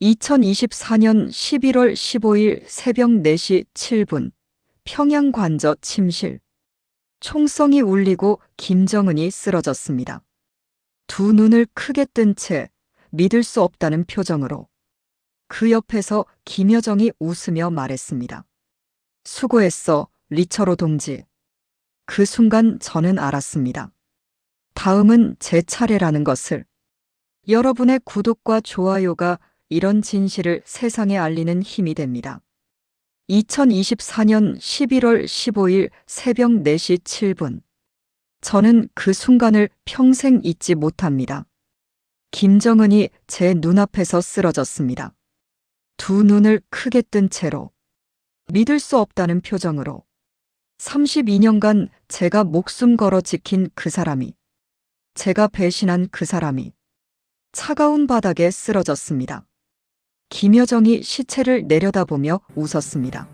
2024년 11월 15일 새벽 4시 7분 평양 관저 침실. 총성이 울리고 김정은이 쓰러졌습니다. 두 눈을 크게 뜬 채 믿을 수 없다는 표정으로 그 옆에서 김여정이 웃으며 말했습니다. 수고했어, 리처로 동지. 그 순간 저는 알았습니다. 다음은 제 차례라는 것을. 여러분의 구독과 좋아요가 이런 진실을 세상에 알리는 힘이 됩니다. 2024년 11월 15일 새벽 4시 7분. 저는 그 순간을 평생 잊지 못합니다. 김정은이 제 눈앞에서 쓰러졌습니다. 두 눈을 크게 뜬 채로 믿을 수 없다는 표정으로 32년간 제가 목숨 걸어 지킨 그 사람이, 제가 배신한 그 사람이 차가운 바닥에 쓰러졌습니다. 김여정이 시체를 내려다보며 웃었습니다.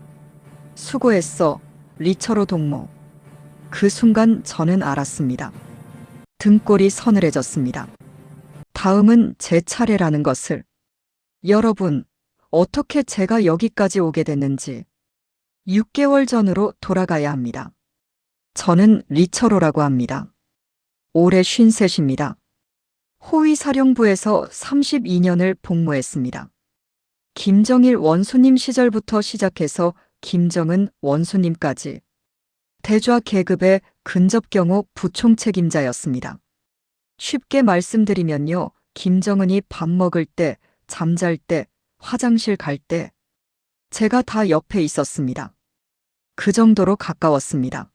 수고했어, 리처로 동무. 그 순간 저는 알았습니다. 등골이 서늘해졌습니다. 다음은 제 차례라는 것을. 여러분, 어떻게 제가 여기까지 오게 됐는지 6개월 전으로 돌아가야 합니다. 저는 리처로라고 합니다. 올해 53입니다. 호위사령부에서 32년을 복무했습니다. 김정일 원수님 시절부터 시작해서 김정은 원수님까지 대좌 계급의 근접경호 부총 책임자였습니다. 쉽게 말씀드리면요, 김정은이 밥 먹을 때, 잠잘 때, 화장실 갈 때 제가 다 옆에 있었습니다. 그 정도로 가까웠습니다.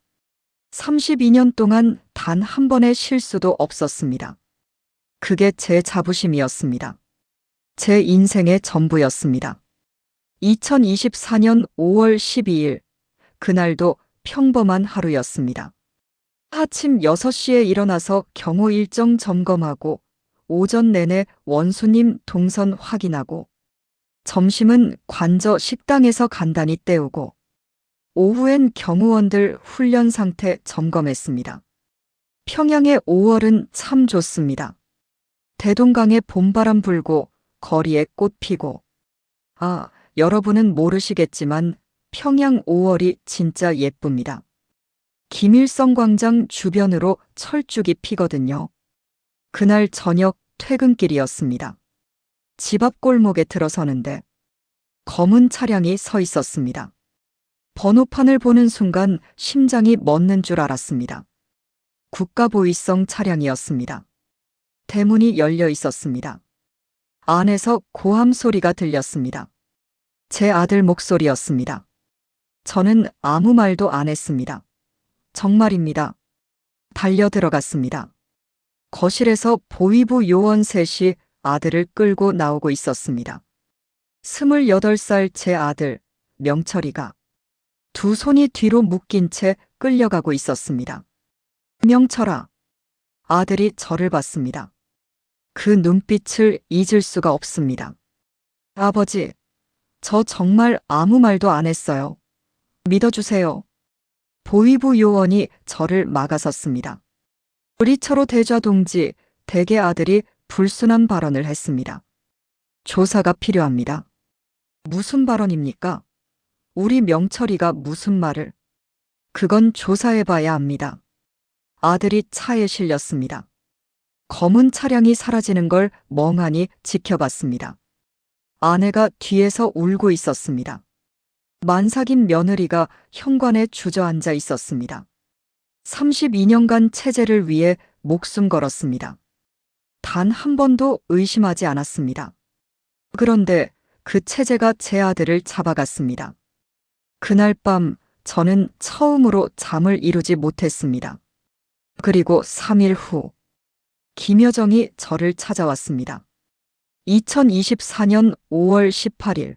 32년 동안 단 한 번의 실수도 없었습니다. 그게 제 자부심이었습니다. 제 인생의 전부였습니다. 2024년 5월 12일, 그날도 평범한 하루였습니다. 아침 6시에 일어나서 경호 일정 점검하고 오전 내내 원수님 동선 확인하고 점심은 관저 식당에서 간단히 때우고 오후엔 경호원들 훈련 상태 점검했습니다. 평양의 5월은 참 좋습니다. 대동강에 봄바람 불고 거리에 꽃 피고. 여러분은 모르시겠지만 평양 5월이 진짜 예쁩니다. 김일성 광장 주변으로 철쭉이 피거든요. 그날 저녁 퇴근길이었습니다. 집 앞 골목에 들어서는데 검은 차량이 서 있었습니다. 번호판을 보는 순간 심장이 멎는 줄 알았습니다. 국가보위성 차량이었습니다. 대문이 열려 있었습니다. 안에서 고함 소리가 들렸습니다. 제 아들 목소리였습니다. 저는 아무 말도 안 했습니다. 정말입니다. 달려 들어갔습니다. 거실에서 보위부 요원 셋이 아들을 끌고 나오고 있었습니다. 28살 제 아들, 명철이가 두 손이 뒤로 묶인 채 끌려가고 있었습니다. 명철아. 아들이 저를 봤습니다. 그 눈빛을 잊을 수가 없습니다. 아버지, 저 정말 아무 말도 안 했어요. 믿어주세요. 보위부 요원이 저를 막아섰습니다. 리처로 대좌 동지, 대개 아들이 불순한 발언을 했습니다. 조사가 필요합니다. 무슨 발언입니까? 우리 명철이가 무슨 말을? 그건 조사해봐야 합니다. 아들이 차에 실렸습니다. 검은 차량이 사라지는 걸 멍하니 지켜봤습니다. 아내가 뒤에서 울고 있었습니다. 만삭인 며느리가 현관에 주저앉아 있었습니다. 32년간 체제를 위해 목숨 걸었습니다. 단 한 번도 의심하지 않았습니다. 그런데 그 체제가 제 아들을 잡아갔습니다. 그날 밤 저는 처음으로 잠을 이루지 못했습니다. 그리고 3일 후 김여정이 저를 찾아왔습니다. 2024년 5월 18일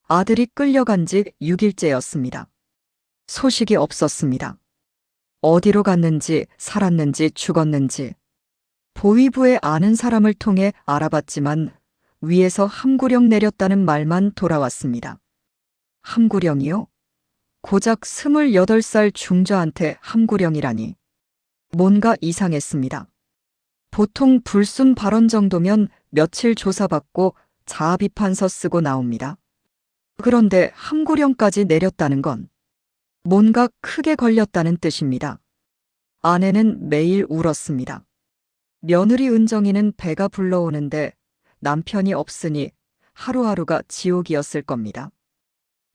아들이 끌려간 지 6일째였습니다. 소식이 없었습니다. 어디로 갔는지, 살았는지, 죽었는지 보위부에 아는 사람을 통해 알아봤지만 위에서 함구령 내렸다는 말만 돌아왔습니다. 함구령이요? 고작 28살 중저한테 함구령이라니. 뭔가 이상했습니다. 보통 불순 발언 정도면 며칠 조사받고 자아비판서 쓰고 나옵니다. 그런데 함구령까지 내렸다는 건 뭔가 크게 걸렸다는 뜻입니다. 아내는 매일 울었습니다. 며느리 은정이는 배가 불러오는데 남편이 없으니 하루하루가 지옥이었을 겁니다.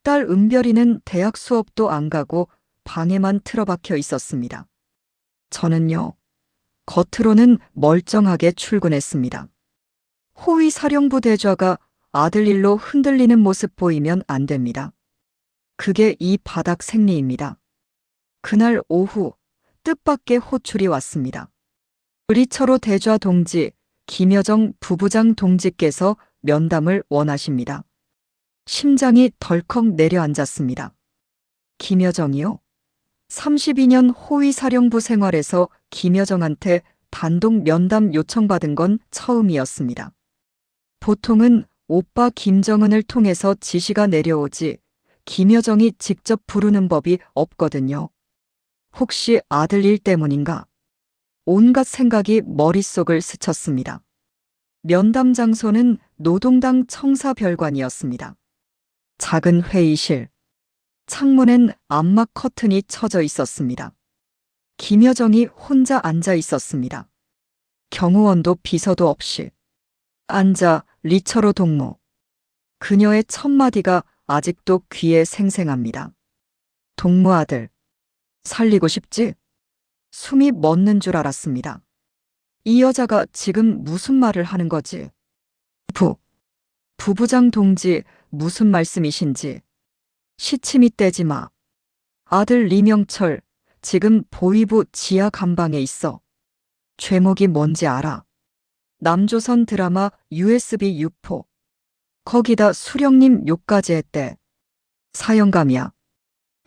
딸 은별이는 대학 수업도 안 가고 방에만 틀어박혀 있었습니다. 저는요, 겉으로는 멀쩡하게 출근했습니다. 호위 사령부 대좌가 아들 일로 흔들리는 모습 보이면 안 됩니다. 그게 이 바닥 생리입니다. 그날 오후 뜻밖의 호출이 왔습니다. 리처로 대좌 동지 김여정 부부장 동지께서 면담을 원하십니다. 심장이 덜컥 내려앉았습니다. 김여정이요? 32년 호위 사령부 생활에서 김여정한테 단독 면담 요청받은 건 처음이었습니다. 보통은 오빠 김정은을 통해서 지시가 내려오지 김여정이 직접 부르는 법이 없거든요. 혹시 아들 일 때문인가? 온갖 생각이 머릿속을 스쳤습니다. 면담 장소는 노동당 청사별관이었습니다. 작은 회의실. 창문엔 암막 커튼이 쳐져 있었습니다. 김여정이 혼자 앉아 있었습니다. 경호원도 비서도 없이. 앉아 리처로 동무. 그녀의 첫 마디가 아직도 귀에 생생합니다. 동무 아들. 살리고 싶지? 숨이 멎는 줄 알았습니다. 이 여자가 지금 무슨 말을 하는 거지? 부부장 동지 무슨 말씀이신지. 시치미 떼지 마. 아들 리명철 지금 보위부 지하 감방에 있어. 죄목이 뭔지 알아? 남조선 드라마 USB 유포. 거기다 수령님 욕까지 했대. 사형감이야.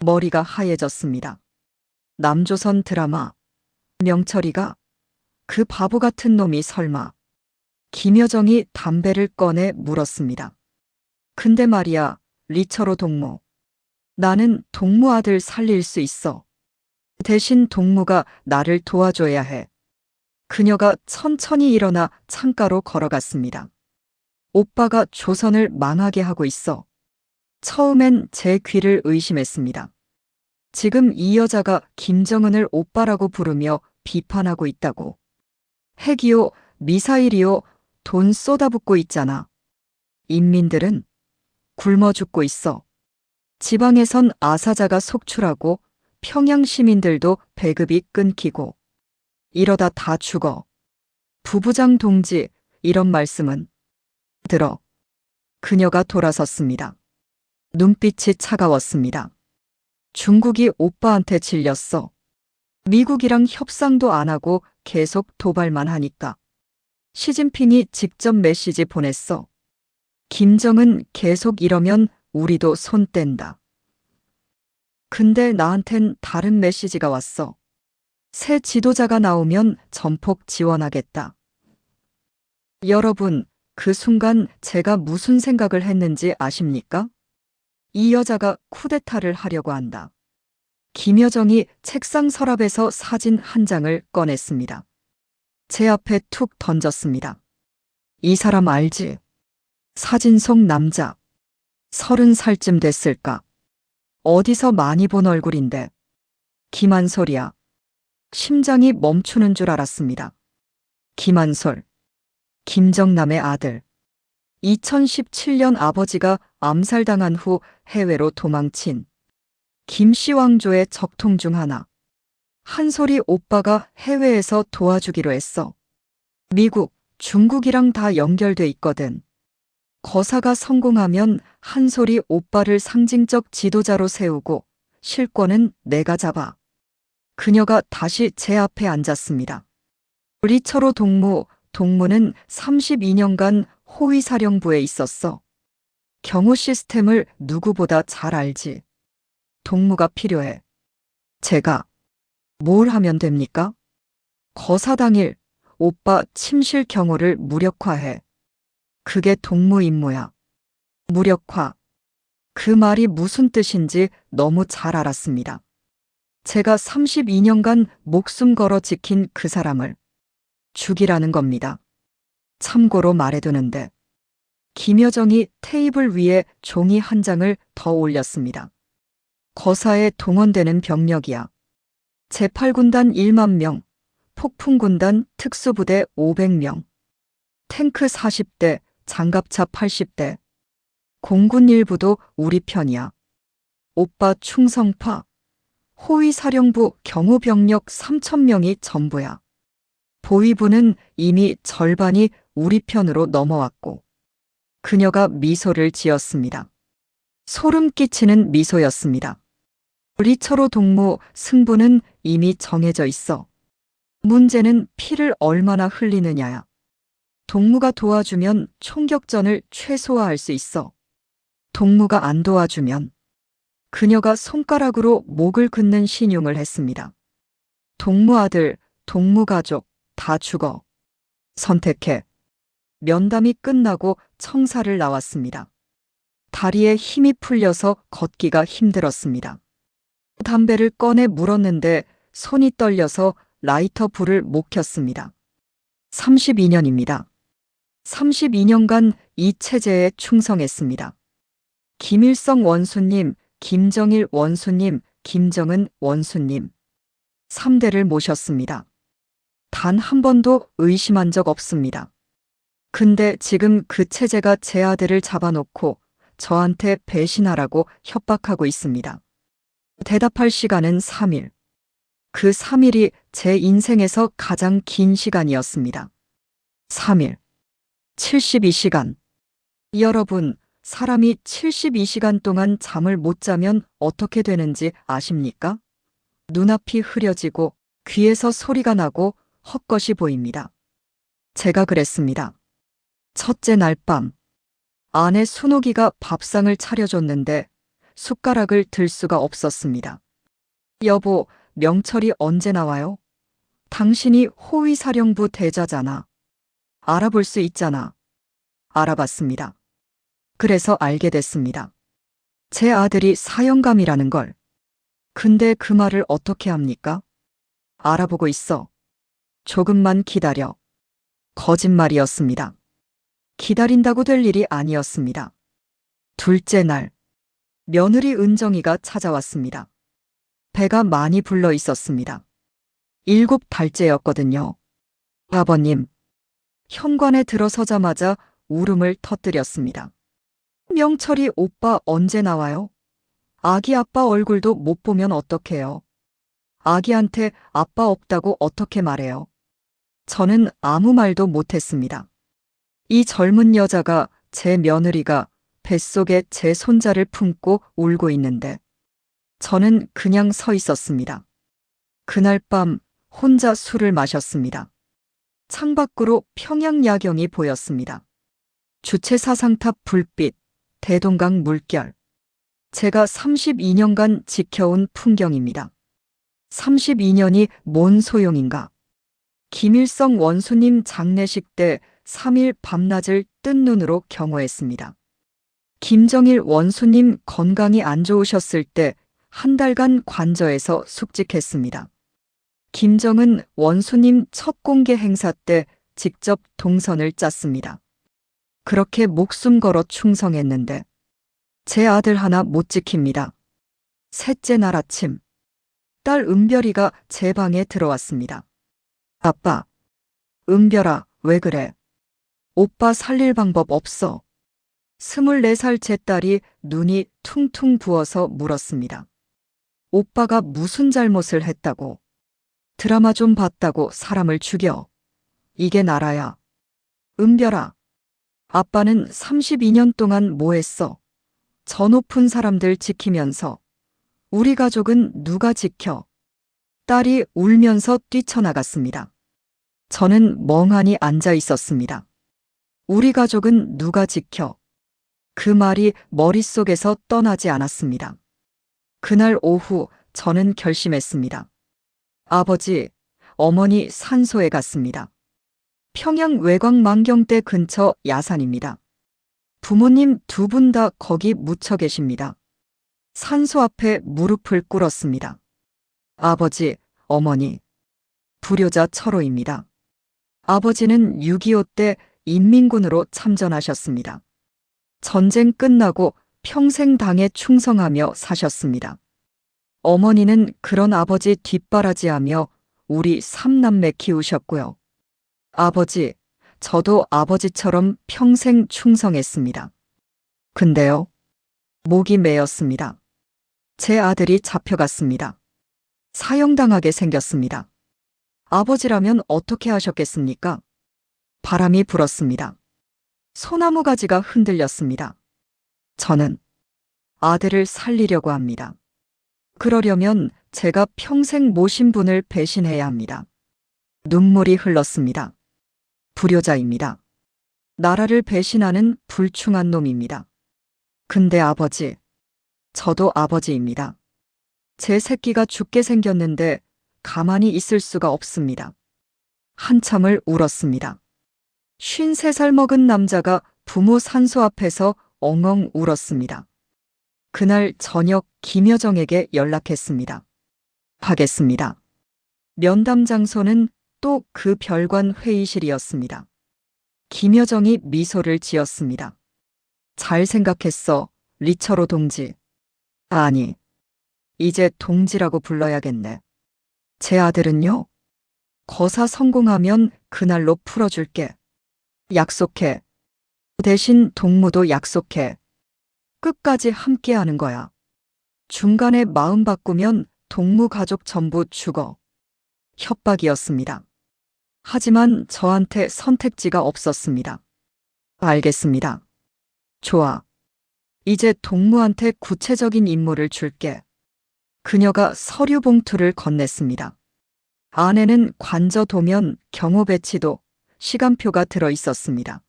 머리가 하얘졌습니다. 남조선 드라마. 명철이가? 그 바보 같은 놈이 설마. 김여정이 담배를 꺼내 물었습니다. 근데 말이야, 리처로 동무. 나는 동무 아들 살릴 수 있어. 대신 동무가 나를 도와줘야 해. 그녀가 천천히 일어나 창가로 걸어갔습니다. 오빠가 조선을 망하게 하고 있어. 처음엔 제 귀를 의심했습니다. 지금 이 여자가 김정은을 오빠라고 부르며 비판하고 있다고. 핵이요, 미사일이요, 돈 쏟아붓고 있잖아. 인민들은 굶어 죽고 있어. 지방에선 아사자가 속출하고 평양 시민들도 배급이 끊기고. 이러다 다 죽어. 부부장 동지, 이런 말씀은. 들어. 그녀가 돌아섰습니다. 눈빛이 차가웠습니다. 중국이 오빠한테 질렸어. 미국이랑 협상도 안 하고 계속 도발만 하니까. 시진핑이 직접 메시지 보냈어. 김정은 계속 이러면 우리도 손 뗀다. 근데 나한텐 다른 메시지가 왔어. 새 지도자가 나오면 전폭 지원하겠다. 여러분, 그 순간 제가 무슨 생각을 했는지 아십니까? 이 여자가 쿠데타를 하려고 한다. 김여정이 책상 서랍에서 사진 한 장을 꺼냈습니다. 제 앞에 툭 던졌습니다. 이 사람 알지? 사진 속 남자. 30살쯤 됐을까? 어디서 많이 본 얼굴인데. 김한솔이야. 심장이 멈추는 줄 알았습니다. 김한솔. 김정남의 아들. 2017년 아버지가 암살당한 후 해외로 도망친 김씨 왕조의 적통 중 하나. 한솔이 오빠가 해외에서 도와주기로 했어. 미국, 중국이랑 다 연결돼 있거든. 거사가 성공하면 한솔이 오빠를 상징적 지도자로 세우고 실권은 내가 잡아. 그녀가 다시 제 앞에 앉았습니다. 리처로 동무는 32년간 호위사령부에 있었어. 경호 시스템을 누구보다 잘 알지. 동무가 필요해. 제가 뭘 하면 됩니까? 거사 당일 오빠 침실 경호를 무력화해. 그게 동무 임무야. 무력화. 그 말이 무슨 뜻인지 너무 잘 알았습니다. 제가 32년간 목숨 걸어 지킨 그 사람을 죽이라는 겁니다. 참고로 말해두는데 김여정이 테이블 위에 종이 한 장을 더 올렸습니다. 거사에 동원되는 병력이야. 제8군단 1만 명, 폭풍군단 특수부대 500명, 탱크 40대, 장갑차 80대. 공군 일부도 우리 편이야. 오빠 충성파. 호위사령부 경호병력 3,000명이 전부야. 보위부는 이미 절반이 우리 편으로 넘어왔고. 그녀가 미소를 지었습니다. 소름 끼치는 미소였습니다. 리처로 동무 승부는 이미 정해져 있어. 문제는 피를 얼마나 흘리느냐야. 동무가 도와주면 총격전을 최소화할 수 있어. 동무가 안 도와주면 그녀가 손가락으로 목을 긋는 신용을 했습니다. 동무 아들, 동무 가족 다 죽어. 선택해. 면담이 끝나고 청사를 나왔습니다. 다리에 힘이 풀려서 걷기가 힘들었습니다. 담배를 꺼내 물었는데 손이 떨려서 라이터 불을 못 켰습니다. 32년입니다. 32년간 이 체제에 충성했습니다. 김일성 원수님, 김정일 원수님, 김정은 원수님. 3대를 모셨습니다. 단 한 번도 의심한 적 없습니다. 근데 지금 그 체제가 제 아들을 잡아놓고 저한테 배신하라고 협박하고 있습니다. 대답할 시간은 3일. 그 3일이 제 인생에서 가장 긴 시간이었습니다. 3일. 72시간. 여러분, 사람이 72시간 동안 잠을 못 자면 어떻게 되는지 아십니까? 눈앞이 흐려지고 귀에서 소리가 나고 헛것이 보입니다. 제가 그랬습니다. 첫째 날 밤, 아내 순옥이가 밥상을 차려줬는데 숟가락을 들 수가 없었습니다. 여보, 명철이 언제 나와요? 당신이 호위사령부 대자잖아. 알아볼 수 있잖아. 알아봤습니다. 그래서 알게 됐습니다. 제 아들이 사형감이라는 걸. 근데 그 말을 어떻게 합니까? 알아보고 있어. 조금만 기다려. 거짓말이었습니다. 기다린다고 될 일이 아니었습니다. 둘째 날, 며느리 은정이가 찾아왔습니다. 배가 많이 불러 있었습니다. 7달째였거든요. 아버님, 현관에 들어서자마자 울음을 터뜨렸습니다. 명철이 오빠 언제 나와요? 아기 아빠 얼굴도 못 보면 어떡해요? 아기한테 아빠 없다고 어떻게 말해요? 저는 아무 말도 못했습니다. 이 젊은 여자가, 제 며느리가 뱃속에 제 손자를 품고 울고 있는데 저는 그냥 서 있었습니다. 그날 밤 혼자 술을 마셨습니다. 창밖으로 평양 야경이 보였습니다. 주체 사상탑 불빛, 대동강 물결. 제가 32년간 지켜온 풍경입니다. 32년이 뭔 소용인가? 김일성 원수님 장례식 때 3일 밤낮을 뜬 눈으로 경호했습니다. 김정일 원수님 건강이 안 좋으셨을 때 한 달간 관저에서 숙직했습니다. 김정은 원수님 첫 공개 행사 때 직접 동선을 짰습니다. 그렇게 목숨 걸어 충성했는데 제 아들 하나 못 지킵니다. 셋째 날 아침, 딸 은별이가 제 방에 들어왔습니다. 아빠, 은별아, 왜 그래? 오빠 살릴 방법 없어. 24살 제 딸이 눈이 퉁퉁 부어서 물었습니다. 오빠가 무슨 잘못을 했다고? 드라마 좀 봤다고 사람을 죽여. 이게 나라야. 은별아, 아빠는 32년 동안 뭐 했어? 저 높은 사람들 지키면서. 우리 가족은 누가 지켜? 딸이 울면서 뛰쳐나갔습니다. 저는 멍하니 앉아 있었습니다. 우리 가족은 누가 지켜? 그 말이 머릿속에서 떠나지 않았습니다. 그날 오후 저는 결심했습니다. 아버지, 어머니 산소에 갔습니다. 평양 외곽만경대 근처 야산입니다. 부모님 두 분 다 거기 묻혀 계십니다. 산소 앞에 무릎을 꿇었습니다. 아버지, 어머니, 불효자 철호입니다. 아버지는 6.25 때 인민군으로 참전하셨습니다. 전쟁 끝나고 평생 당에 충성하며 사셨습니다. 어머니는 그런 아버지 뒷바라지하며 우리 3남매 키우셨고요. 아버지, 저도 아버지처럼 평생 충성했습니다. 근데요, 목이 메였습니다. 제 아들이 잡혀갔습니다. 사형당하게 생겼습니다. 아버지라면 어떻게 하셨겠습니까? 바람이 불었습니다. 소나무 가지가 흔들렸습니다. 저는 아들을 살리려고 합니다. 그러려면 제가 평생 모신 분을 배신해야 합니다. 눈물이 흘렀습니다. 불효자입니다. 나라를 배신하는 불충한 놈입니다. 근데 아버지, 저도 아버지입니다. 제 새끼가 죽게 생겼는데 가만히 있을 수가 없습니다. 한참을 울었습니다. 53살 먹은 남자가 부모 산소 앞에서 엉엉 울었습니다. 그날 저녁 김여정에게 연락했습니다. 하겠습니다. 면담 장소는 또 그 별관 회의실이었습니다. 김여정이 미소를 지었습니다. 잘 생각했어, 리처로 동지. 아니, 이제 동지라고 불러야겠네. 제 아들은요? 거사 성공하면 그날로 풀어줄게. 약속해. 대신 동무도 약속해. 끝까지 함께하는 거야. 중간에 마음 바꾸면 동무 가족 전부 죽어. 협박이었습니다. 하지만 저한테 선택지가 없었습니다. 알겠습니다. 좋아. 이제 동무한테 구체적인 임무를 줄게. 그녀가 서류 봉투를 건넸습니다. 안에는 관저 도면, 경호 배치도, 시간표가 들어 있었습니다.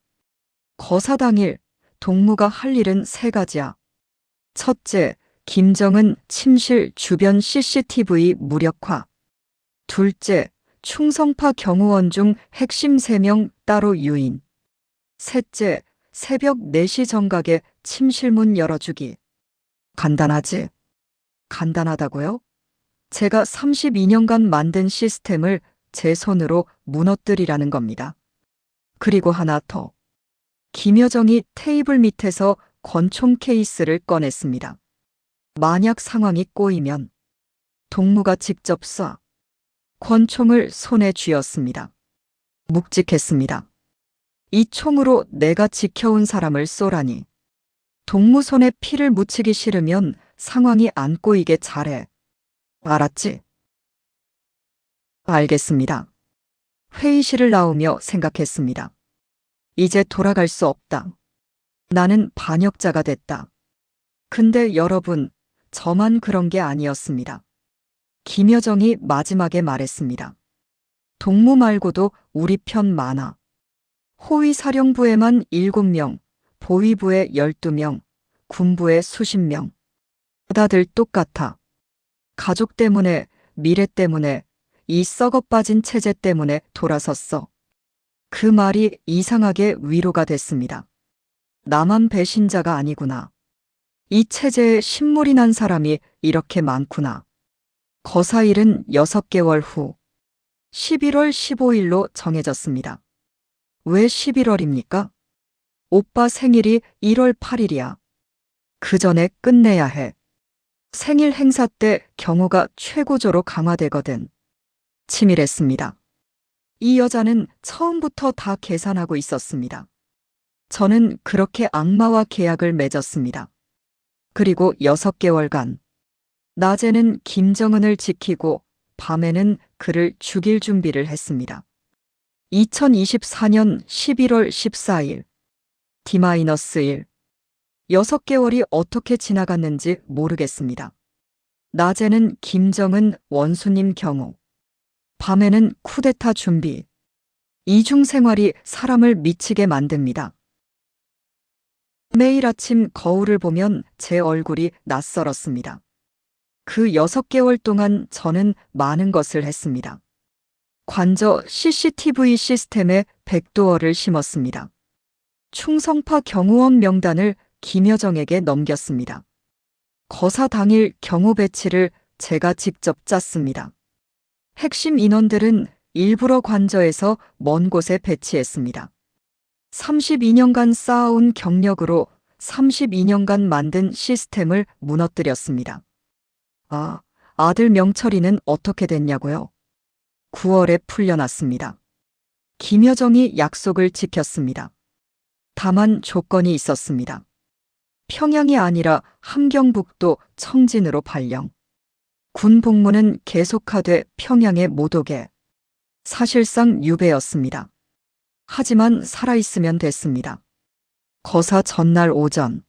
거사 당일 동무가 할 일은 3가지야. 첫째, 김정은 침실 주변 CCTV 무력화. 둘째, 충성파 경호원 중 핵심 3명 따로 유인. 셋째, 새벽 4시 정각에 침실문 열어주기. 간단하지? 간단하다고요? 제가 32년간 만든 시스템을 제 손으로 무너뜨리라는 겁니다. 그리고 하나 더. 김여정이 테이블 밑에서 권총 케이스를 꺼냈습니다. 만약 상황이 꼬이면 동무가 직접 쏴. 권총을 손에 쥐었습니다. 묵직했습니다. 이 총으로 내가 지켜온 사람을 쏘라니. 동무 손에 피를 묻히기 싫으면 상황이 안 꼬이게 잘해. 알았지? 알겠습니다. 회의실을 나오며 생각했습니다. 이제 돌아갈 수 없다. 나는 반역자가 됐다. 근데 여러분, 저만 그런 게 아니었습니다. 김여정이 마지막에 말했습니다. 동무 말고도 우리 편 많아. 호위사령부에만 7명, 보위부에 12명, 군부에 수십 명. 다들 똑같아. 가족 때문에, 미래 때문에, 이 썩어 빠진 체제 때문에 돌아섰어. 그 말이 이상하게 위로가 됐습니다. 나만 배신자가 아니구나. 이 체제에 신물이 난 사람이 이렇게 많구나. 거사일은 6개월 후 11월 15일로 정해졌습니다. 왜 11월입니까? 오빠 생일이 1월 8일이야. 그 전에 끝내야 해. 생일 행사 때 경호가 최고조로 강화되거든. 치밀했습니다. 이 여자는 처음부터 다 계산하고 있었습니다. 저는 그렇게 악마와 계약을 맺었습니다. 그리고 6개월간 낮에는 김정은을 지키고 밤에는 그를 죽일 준비를 했습니다. 2024년 11월 14일 D-1 6개월이 어떻게 지나갔는지 모르겠습니다. 낮에는 김정은 원수님 경호, 밤에는 쿠데타 준비. 이중 생활이 사람을 미치게 만듭니다. 매일 아침 거울을 보면 제 얼굴이 낯설었습니다. 그 6개월 동안 저는 많은 것을 했습니다. 관저 CCTV 시스템에 백도어를 심었습니다. 충성파 경호원 명단을 김여정에게 넘겼습니다. 거사 당일 경호 배치를 제가 직접 짰습니다. 핵심 인원들은 일부러 관저에서 먼 곳에 배치했습니다. 32년간 쌓아온 경력으로 32년간 만든 시스템을 무너뜨렸습니다. 아, 아들 명철이는 어떻게 됐냐고요? 9월에 풀려났습니다. 김여정이 약속을 지켰습니다. 다만 조건이 있었습니다. 평양이 아니라 함경북도 청진으로 발령. 군 복무는 계속하되 평양에 못 오게. 사실상 유배였습니다. 하지만 살아있으면 됐습니다. 거사 전날 오전,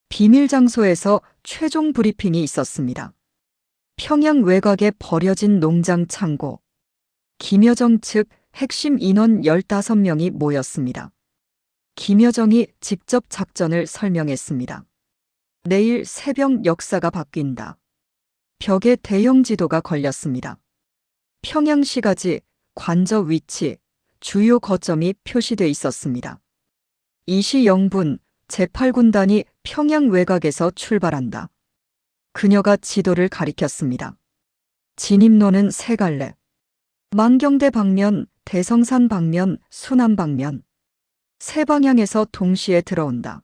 비밀 장소에서 최종 브리핑이 있었습니다. 평양 외곽에 버려진 농장 창고. 김여정 측 핵심 인원 15명이 모였습니다. 김여정이 직접 작전을 설명했습니다. 내일 새벽 역사가 바뀐다. 벽에 대형 지도가 걸렸습니다. 평양시가지, 관저 위치, 주요 거점이 표시돼 있었습니다. 2시 0분 제8군단이 평양 외곽에서 출발한다. 그녀가 지도를 가리켰습니다. 진입로는 세 갈래. 만경대 방면, 대성산 방면, 순안 방면. 세 방향에서 동시에 들어온다.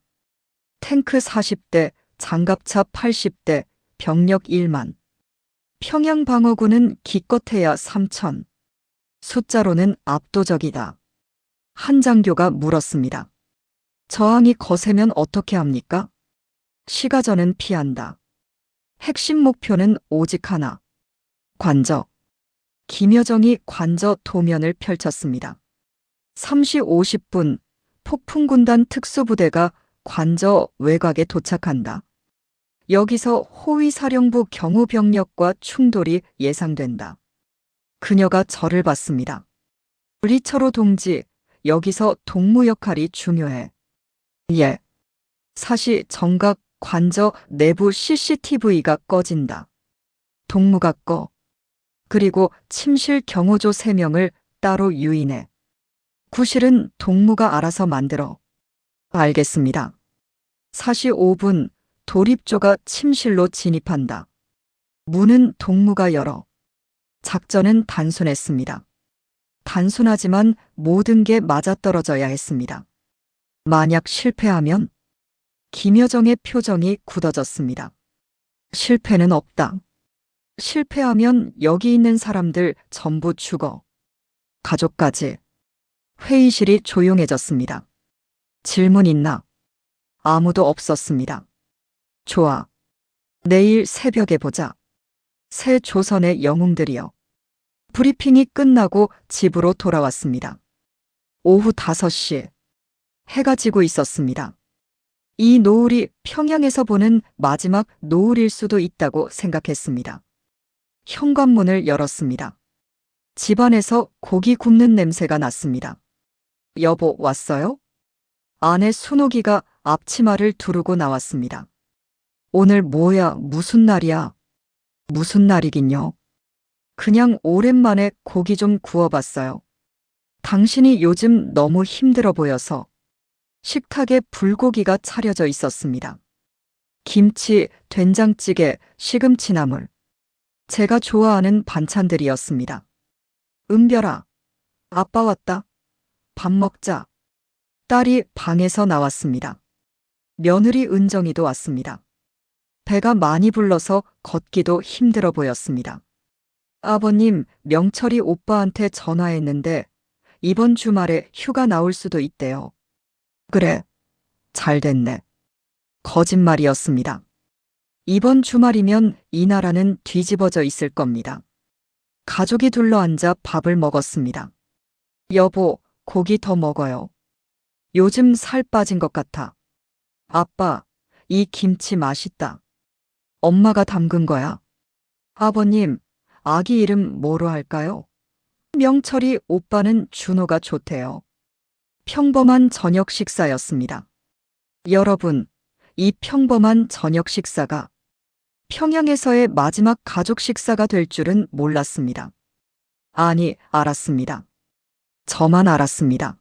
탱크 40대, 장갑차 80대, 병력 1만. 평양 방어구는 기껏해야 3천. 숫자로는 압도적이다. 한 장교가 물었습니다. 저항이 거세면 어떻게 합니까? 시가전은 피한다. 핵심 목표는 오직 하나. 관저. 김여정이 관저 도면을 펼쳤습니다. 3시 50분 폭풍군단 특수부대가 관저 외곽에 도착한다. 여기서 호위사령부 경호병력과 충돌이 예상된다. 그녀가 저를 봤습니다. 리처로 동지, 여기서 동무 역할이 중요해. 예. 사시 정각 관저 내부 CCTV가 꺼진다. 동무가 꺼. 그리고 침실 경호조 3명을 따로 유인해. 구실은 동무가 알아서 만들어. 알겠습니다. 사시 5분 도립조가 침실로 진입한다. 문은 동무가 열어. 작전은 단순했습니다. 단순하지만 모든 게 맞아떨어져야 했습니다. 만약 실패하면 김여정의 표정이 굳어졌습니다. 실패는 없다. 실패하면 여기 있는 사람들 전부 죽어. 가족까지. 회의실이 조용해졌습니다. 질문 있나? 아무도 없었습니다. 좋아. 내일 새벽에 보자. 새 조선의 영웅들이여. 브리핑이 끝나고 집으로 돌아왔습니다. 오후 5시. 해가 지고 있었습니다. 이 노을이 평양에서 보는 마지막 노을일 수도 있다고 생각했습니다. 현관문을 열었습니다. 집안에서 고기 굽는 냄새가 났습니다. 여보, 왔어요? 아내 순옥이가 앞치마를 두르고 나왔습니다. 오늘 뭐야, 무슨 날이야? 무슨 날이긴요. 그냥 오랜만에 고기 좀 구워봤어요. 당신이 요즘 너무 힘들어 보여서. 식탁에 불고기가 차려져 있었습니다. 김치, 된장찌개, 시금치나물. 제가 좋아하는 반찬들이었습니다. 은별아, 아빠 왔다. 밥 먹자. 딸이 방에서 나왔습니다. 며느리 은정이도 왔습니다. 배가 많이 불러서 걷기도 힘들어 보였습니다. 아버님, 명철이 오빠한테 전화했는데 이번 주말에 휴가 나올 수도 있대요. 그래, 잘 됐네. 거짓말이었습니다. 이번 주말이면 이 나라는 뒤집어져 있을 겁니다. 가족이 둘러앉아 밥을 먹었습니다. 여보, 고기 더 먹어요. 요즘 살 빠진 것 같아. 아빠, 이 김치 맛있다. 엄마가 담근 거야. 아버님, 아기 이름 뭐로 할까요? 명철이 오빠는 준호가 좋대요. 평범한 저녁 식사였습니다. 여러분, 이 평범한 저녁 식사가 평양에서의 마지막 가족 식사가 될 줄은 몰랐습니다. 아니, 알았습니다. 저만 알았습니다.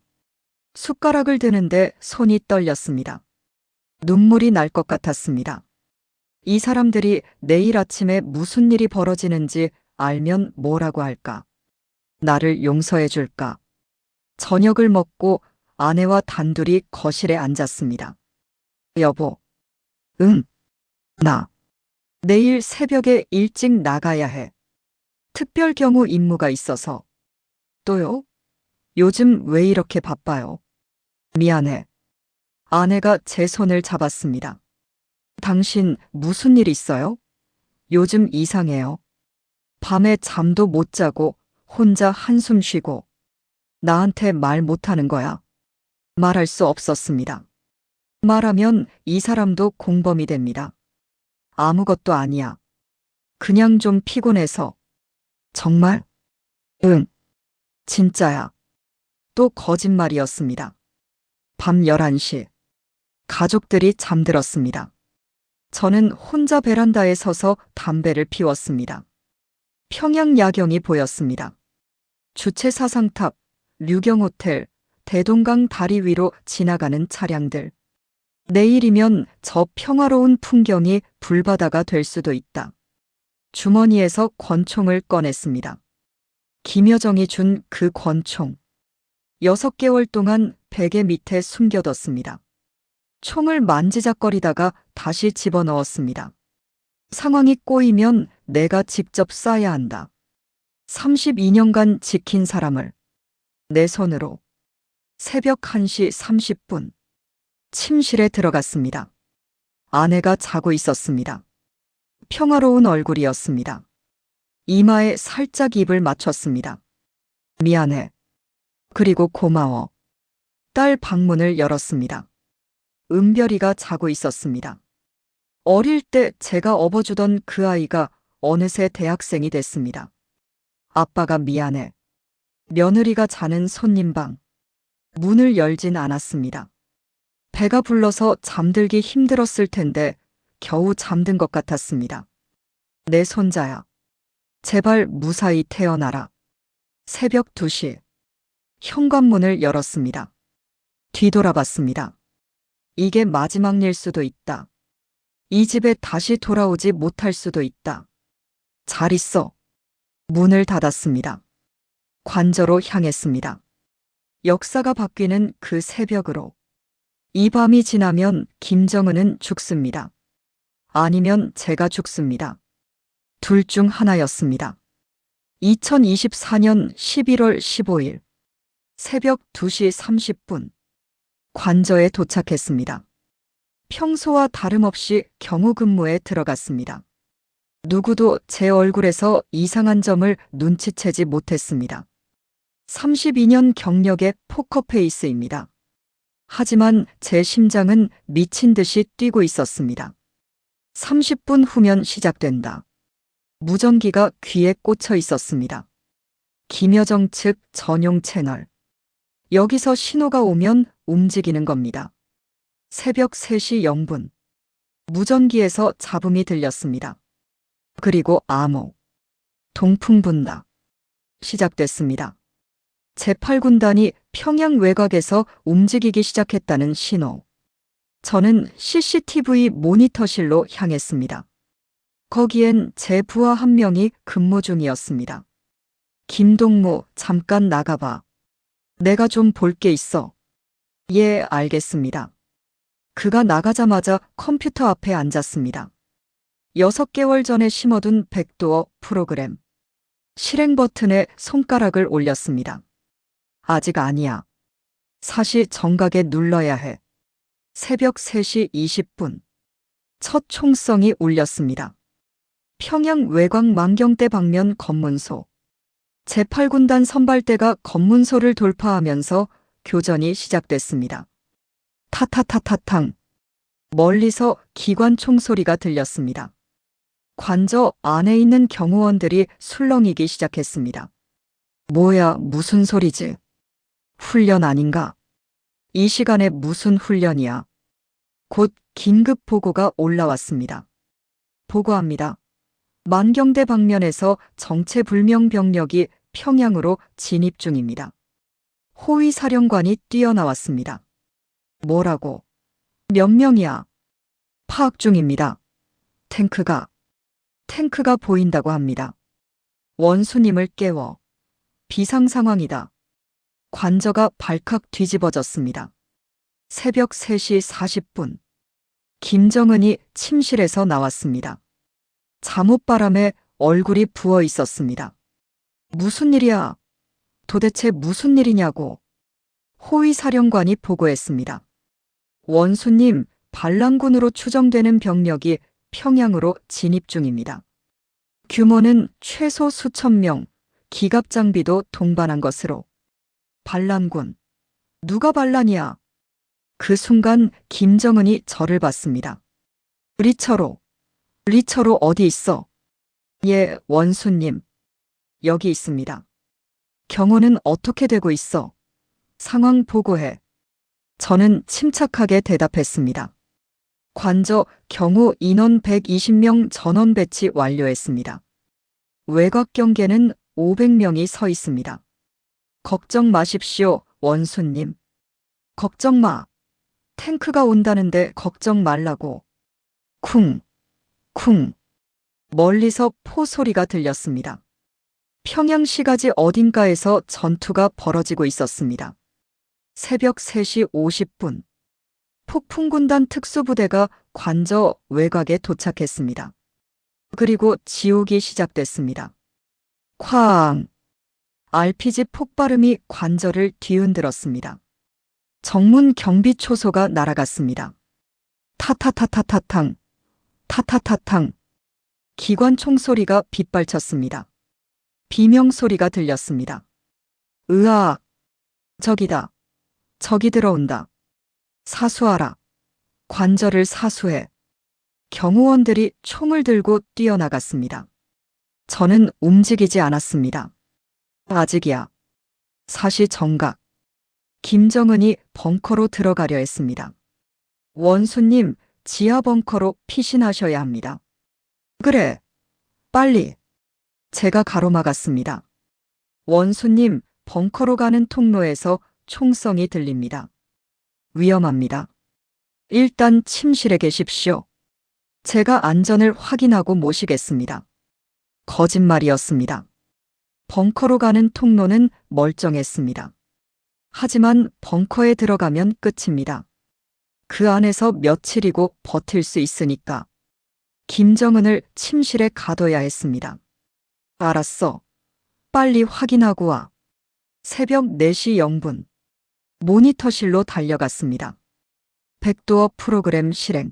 숟가락을 드는데 손이 떨렸습니다. 눈물이 날 것 같았습니다. 이 사람들이 내일 아침에 무슨 일이 벌어지는지 알면 뭐라고 할까? 나를 용서해 줄까? 저녁을 먹고 아내와 단둘이 거실에 앉았습니다. 여보. 응. 나 내일 새벽에 일찍 나가야 해. 특별 경우 임무가 있어서. 또요? 요즘 왜 이렇게 바빠요? 미안해. 아내가 제 손을 잡았습니다. 당신 무슨 일 있어요? 요즘 이상해요. 밤에 잠도 못 자고 혼자 한숨 쉬고 나한테 말 못하는 거야. 말할 수 없었습니다. 말하면 이 사람도 공범이 됩니다. 아무것도 아니야. 그냥 좀 피곤해서. 정말? 응, 진짜야. 또 거짓말이었습니다. 밤 11시. 가족들이 잠들었습니다. 저는 혼자 베란다에 서서 담배를 피웠습니다. 평양 야경이 보였습니다. 주체 사상탑, 류경호텔, 대동강 다리 위로 지나가는 차량들. 내일이면 저 평화로운 풍경이 불바다가 될 수도 있다. 주머니에서 권총을 꺼냈습니다. 김여정이 준 그 권총. 6개월 동안 베개 밑에 숨겨뒀습니다. 총을 만지작거리다가 다시 집어넣었습니다. 상황이 꼬이면 내가 직접 쏴야 한다. 32년간 지킨 사람을 내 손으로. 새벽 1시 30분. 침실에 들어갔습니다. 아내가 자고 있었습니다. 평화로운 얼굴이었습니다. 이마에 살짝 입을 맞췄습니다. 미안해. 그리고 고마워. 딸 방문을 열었습니다. 은별이가 자고 있었습니다. 어릴 때 제가 업어주던 그 아이가 어느새 대학생이 됐습니다. 아빠가 미안해. 며느리가 자는 손님방. 문을 열진 않았습니다. 배가 불러서 잠들기 힘들었을 텐데 겨우 잠든 것 같았습니다. 내 손자야. 제발 무사히 태어나라. 새벽 2시. 현관문을 열었습니다. 뒤돌아봤습니다. 이게 마지막 일 수도 있다. 이 집에 다시 돌아오지 못할 수도 있다. 잘 있어. 문을 닫았습니다. 관저로 향했습니다. 역사가 바뀌는 그 새벽으로. 이 밤이 지나면 김정은은 죽습니다. 아니면 제가 죽습니다. 둘 중 하나였습니다. 2024년 11월 15일 새벽 2시 30분 관저에 도착했습니다. 평소와 다름없이 경호 근무에 들어갔습니다. 누구도 제 얼굴에서 이상한 점을 눈치채지 못했습니다. 32년 경력의 포커페이스입니다. 하지만 제 심장은 미친 듯이 뛰고 있었습니다. 30분 후면 시작된다. 무전기가 귀에 꽂혀 있었습니다. 김여정 측 전용 채널. 여기서 신호가 오면 움직이는 겁니다. 새벽 3시 0분. 무전기에서 잡음이 들렸습니다. 그리고 암호. 동풍분다. 시작됐습니다. 제8군단이 평양 외곽에서 움직이기 시작했다는 신호. 저는 CCTV 모니터실로 향했습니다. 거기엔 제 부하 한 명이 근무 중이었습니다. 김동무, 잠깐 나가봐. 내가 좀 볼 게 있어. 예, 알겠습니다. 그가 나가자마자 컴퓨터 앞에 앉았습니다. 6개월 전에 심어둔 백도어 프로그램. 실행 버튼에 손가락을 올렸습니다. 아직 아니야. 사시 정각에 눌러야 해. 새벽 3시 20분. 첫 총성이 울렸습니다. 평양 외곽 만경대 방면 검문소. 제8군단 선발대가 검문소를 돌파하면서 교전이 시작됐습니다. 타타타타탕. 멀리서 기관총 소리가 들렸습니다. 관저 안에 있는 경호원들이 술렁이기 시작했습니다. 뭐야, 무슨 소리지? 훈련 아닌가? 이 시간에 무슨 훈련이야? 곧 긴급 보고가 올라왔습니다. 보고합니다. 만경대 방면에서 정체불명 병력이 평양으로 진입 중입니다. 호위 사령관이 뛰어나왔습니다. 뭐라고? 몇 명이야? 파악 중입니다. 탱크가 보인다고 합니다. 원수님을 깨워. 비상 상황이다. 관저가 발칵 뒤집어졌습니다. 새벽 3시 40분. 김정은이 침실에서 나왔습니다. 잠옷바람에 얼굴이 부어 있었습니다. 무슨 일이야? 도대체 무슨 일이냐고. 호위 사령관이 보고했습니다. 원수님, 반란군으로 추정되는 병력이 평양으로 진입 중입니다. 규모는 최소 수천 명, 기갑 장비도 동반한 것으로. 반란군. 누가 반란이야? 그 순간 김정은이 저를 봤습니다. 리처로. 리처로 어디 있어? 예, 원수님. 여기 있습니다. 경호는 어떻게 되고 있어? 상황 보고해. 저는 침착하게 대답했습니다. 관저 경호 인원 120명 전원 배치 완료했습니다. 외곽 경계는 500명이 서 있습니다. 걱정 마십시오, 원수님. 걱정 마. 탱크가 온다는데 걱정 말라고. 쿵, 쿵. 멀리서 포 소리가 들렸습니다. 평양시가지 어딘가에서 전투가 벌어지고 있었습니다. 새벽 3시 50분. 폭풍군단 특수부대가 관저 외곽에 도착했습니다. 그리고 지옥이 시작됐습니다. 쾅! RPG 폭발음이 관저를 뒤흔들었습니다. 정문 경비 초소가 날아갔습니다. 타타타타타탕, 타타타탕. 기관총 소리가 빗발쳤습니다. 비명 소리가 들렸습니다. 으악! 적이다. 적이 들어온다. 사수하라. 관저를 사수해. 경호원들이 총을 들고 뛰어나갔습니다. 저는 움직이지 않았습니다. 아직이야. 사시 정각. 김정은이 벙커로 들어가려 했습니다. 원수님, 지하 벙커로 피신하셔야 합니다. 그래. 빨리. 제가 가로막았습니다. 원수님, 벙커로 가는 통로에서 총성이 들립니다. 위험합니다. 일단 침실에 계십시오. 제가 안전을 확인하고 모시겠습니다. 거짓말이었습니다. 벙커로 가는 통로는 멀쩡했습니다. 하지만 벙커에 들어가면 끝입니다. 그 안에서 며칠이고 버틸 수 있으니까. 김정은을 침실에 가둬야 했습니다. 알았어. 빨리 확인하고 와. 새벽 4시 0분. 모니터실로 달려갔습니다. 백도어 프로그램 실행.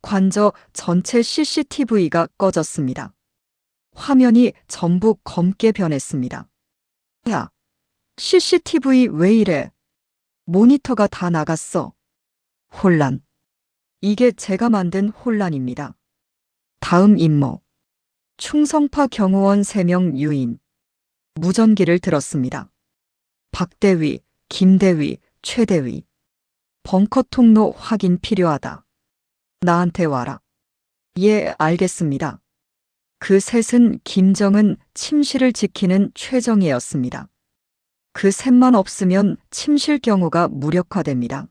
관저 전체 CCTV가 꺼졌습니다. 화면이 전부 검게 변했습니다. 야, CCTV 왜 이래? 모니터가 다 나갔어. 혼란. 이게 제가 만든 혼란입니다. 다음 임무. 충성파 경호원 3명 유인. 무전기를 들었습니다. 박대위, 김대위, 최대위. 벙커 통로 확인 필요하다. 나한테 와라. 예, 알겠습니다. 그 셋은 김정은 침실을 지키는 최정예였습니다. 그 셋만 없으면 침실 경호가 무력화됩니다.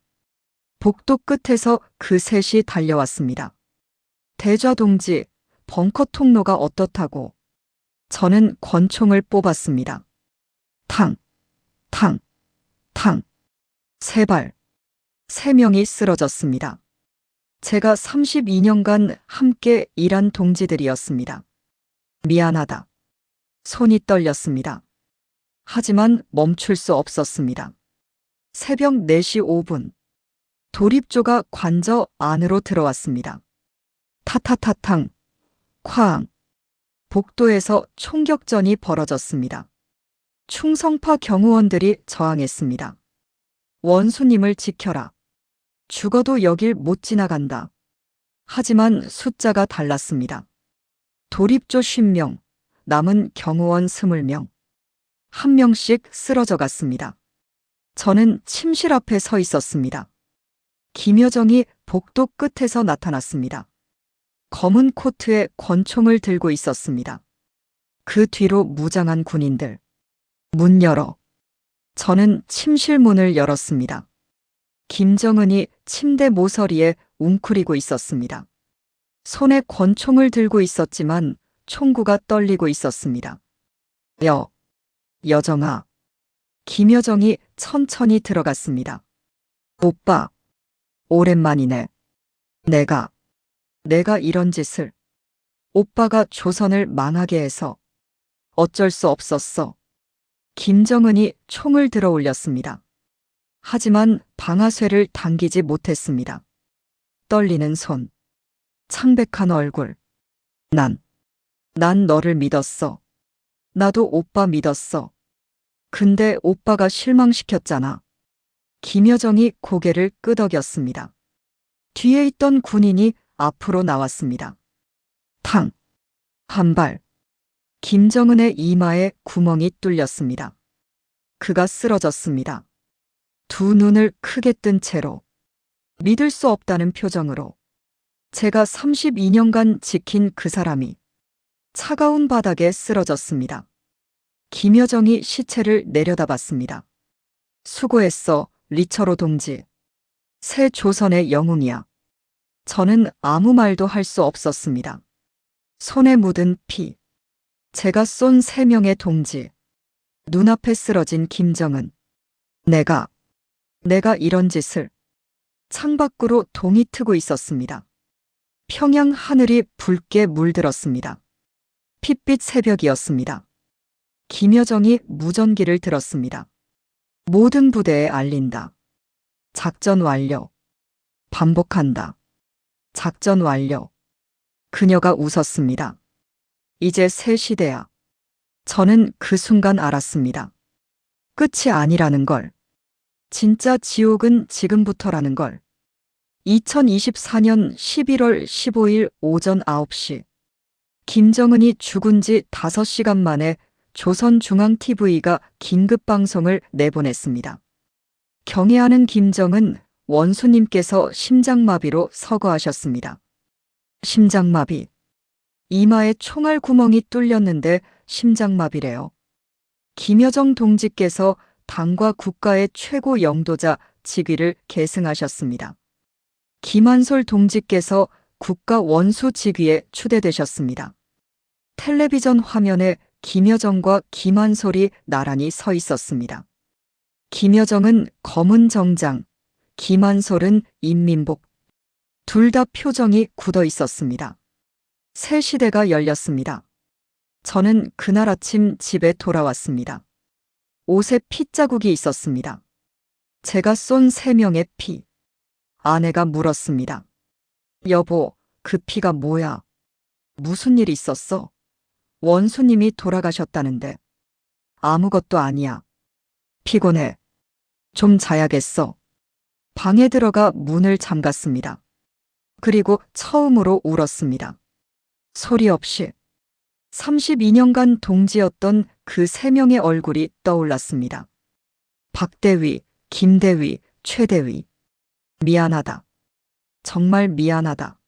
복도 끝에서 그 셋이 달려왔습니다. 대좌 동지, 벙커 통로가 어떻다고? 저는 권총을 뽑았습니다. 탕, 탕, 탕. 3발. 3명이 쓰러졌습니다. 제가 32년간 함께 일한 동지들이었습니다. 미안하다. 손이 떨렸습니다. 하지만 멈출 수 없었습니다. 새벽 4시 5분. 도립조가 관저 안으로 들어왔습니다. 타타타탕, 쾅. 복도에서 총격전이 벌어졌습니다. 충성파 경호원들이 저항했습니다. 원수님을 지켜라. 죽어도 여길 못 지나간다. 하지만 숫자가 달랐습니다. 도립조 50명, 남은 경호원 20명. 한 명씩 쓰러져 갔습니다. 저는 침실 앞에 서 있었습니다. 김여정이 복도 끝에서 나타났습니다. 검은 코트에 권총을 들고 있었습니다. 그 뒤로 무장한 군인들. 문 열어. 저는 침실 문을 열었습니다. 김정은이 침대 모서리에 웅크리고 있었습니다. 손에 권총을 들고 있었지만 총구가 떨리고 있었습니다. 여정아. 김여정이 천천히 들어갔습니다. 오빠. 오랜만이네. 내가 이런 짓을. 오빠가 조선을 망하게 해서 어쩔 수 없었어. 김정은이 총을 들어 올렸습니다. 하지만 방아쇠를 당기지 못했습니다. 떨리는 손, 창백한 얼굴. 난 너를 믿었어. 나도 오빠 믿었어. 근데 오빠가 실망시켰잖아. 김여정이 고개를 끄덕였습니다. 뒤에 있던 군인이 앞으로 나왔습니다. 탕! 한 발. 김정은의 이마에 구멍이 뚫렸습니다. 그가 쓰러졌습니다. 두 눈을 크게 뜬 채로, 믿을 수 없다는 표정으로. 제가 32년간 지킨 그 사람이 차가운 바닥에 쓰러졌습니다. 김여정이 시체를 내려다봤습니다. 수고했어, 리처로 동지. 새 조선의 영웅이야. 저는 아무 말도 할 수 없었습니다. 손에 묻은 피. 제가 쏜 3명의 동지. 눈앞에 쓰러진 김정은. 내가 이런 짓을. 창밖으로 동이 트고 있었습니다. 평양 하늘이 붉게 물들었습니다. 핏빛 새벽이었습니다. 김여정이 무전기를 들었습니다. 모든 부대에 알린다. 작전 완료. 반복한다. 작전 완료. 그녀가 웃었습니다. 이제 새 시대야. 저는 그 순간 알았습니다. 끝이 아니라는 걸. 진짜 지옥은 지금부터라는 걸. 2024년 11월 15일 오전 9시. 김정은이 죽은 지 5시간 만에 조선중앙TV가 긴급방송을 내보냈습니다. 경애하는 김정은 원수님께서 심장마비로 서거하셨습니다. 심장마비. 이마에 총알 구멍이 뚫렸는데 심장마비래요. 김여정 동지께서 당과 국가의 최고 영도자 직위를 계승하셨습니다. 김한솔 동지께서 국가 원수 직위에 추대되셨습니다. 텔레비전 화면에 김여정과 김한솔이 나란히 서 있었습니다. 김여정은 검은 정장, 김한솔은 인민복. 둘 다 표정이 굳어 있었습니다. 새 시대가 열렸습니다. 저는 그날 아침 집에 돌아왔습니다. 옷에 핏자국이 있었습니다. 제가 쏜 3명의 피. 아내가 물었습니다. 여보, 그 피가 뭐야? 무슨 일 있었어? 원수님이 돌아가셨다는데. 아무것도 아니야. 피곤해. 좀 자야겠어. 방에 들어가 문을 잠갔습니다. 그리고 처음으로 울었습니다. 소리 없이. 32년간 동지였던 그 3명의 얼굴이 떠올랐습니다. 박대위, 김대위, 최대위. 미안하다. 정말 미안하다.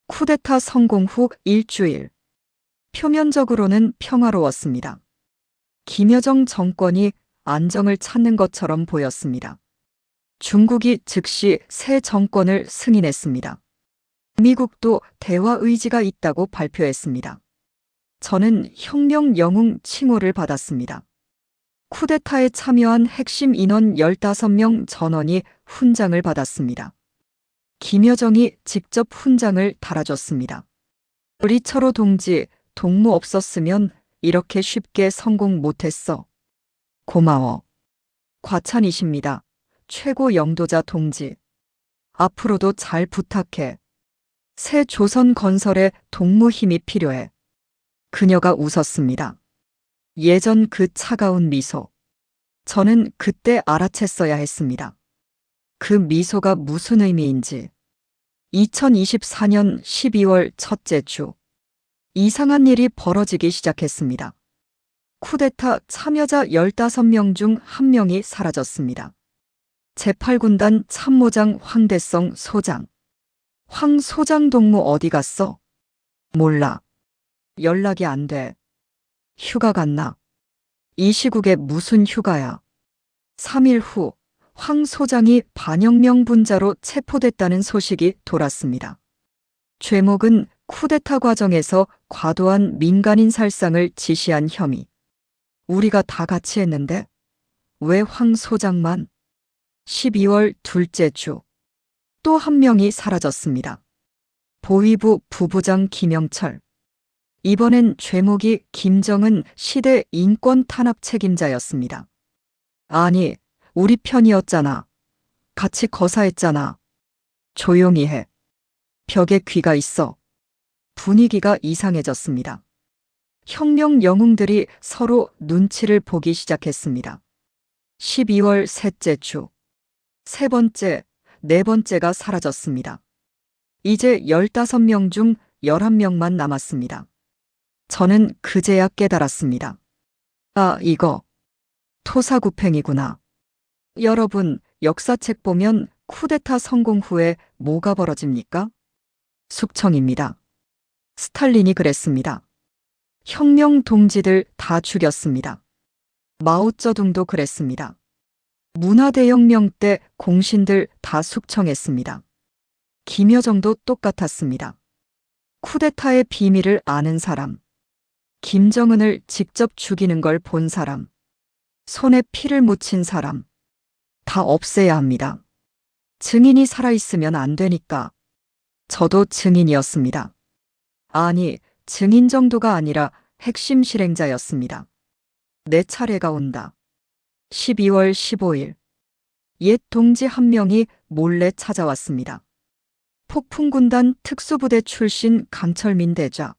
쿠데타 성공 후 일주일. 표면적으로는 평화로웠습니다. 김여정 정권이 안정을 찾는 것처럼 보였습니다. 중국이 즉시 새 정권을 승인했습니다. 미국도 대화 의지가 있다고 발표했습니다. 저는 혁명 영웅 칭호를 받았습니다. 쿠데타에 참여한 핵심 인원 15명 전원이 훈장을 받았습니다. 김여정이 직접 훈장을 달아줬습니다. 리처로 동지, 동무 없었으면 이렇게 쉽게 성공 못했어. 고마워. 과찬이십니다. 최고 영도자 동지. 앞으로도 잘 부탁해. 새 조선 건설에 동무 힘이 필요해. 그녀가 웃었습니다. 예전 그 차가운 미소. 저는 그때 알아챘어야 했습니다. 그 미소가 무슨 의미인지. 2024년 12월 첫째 주. 이상한 일이 벌어지기 시작했습니다. 쿠데타 참여자 15명 중 1명이 사라졌습니다. 제8군단 참모장 황대성 소장. 황 소장 동무 어디 갔어? 몰라. 연락이 안 돼. 휴가 갔나? 이 시국에 무슨 휴가야. 3일 후 황 소장이 반영명 분자로 체포됐다는 소식이 돌았습니다. 죄목은 쿠데타 과정에서 과도한 민간인 살상을 지시한 혐의. 우리가 다 같이 했는데 왜 황 소장만? 12월 둘째 주. 또 한 명이 사라졌습니다. 보위부 부부장 김영철. 이번엔 죄목이 김정은 시대 인권 탄압 책임자였습니다. 아니, 우리 편이었잖아. 같이 거사했잖아. 조용히 해. 벽에 귀가 있어. 분위기가 이상해졌습니다. 혁명 영웅들이 서로 눈치를 보기 시작했습니다. 12월 셋째 주. 세 번째, 네 번째가 사라졌습니다. 이제 15명 중 11명만 남았습니다. 저는 그제야 깨달았습니다. 아, 이거 토사구팽이구나. 여러분, 역사책 보면 쿠데타 성공 후에 뭐가 벌어집니까? 숙청입니다. 스탈린이 그랬습니다. 혁명 동지들 다 죽였습니다. 마오쩌둥도 그랬습니다. 문화대혁명 때 공신들 다 숙청했습니다. 김여정도 똑같았습니다. 쿠데타의 비밀을 아는 사람, 김정은을 직접 죽이는 걸 본 사람, 손에 피를 묻힌 사람, 다 없애야 합니다. 증인이 살아있으면 안 되니까. 저도 증인이었습니다. 아니, 증인 정도가 아니라 핵심 실행자였습니다. 내 차례가 온다. 12월 15일. 옛 동지 한 명이 몰래 찾아왔습니다. 폭풍군단 특수부대 출신 강철민 대좌.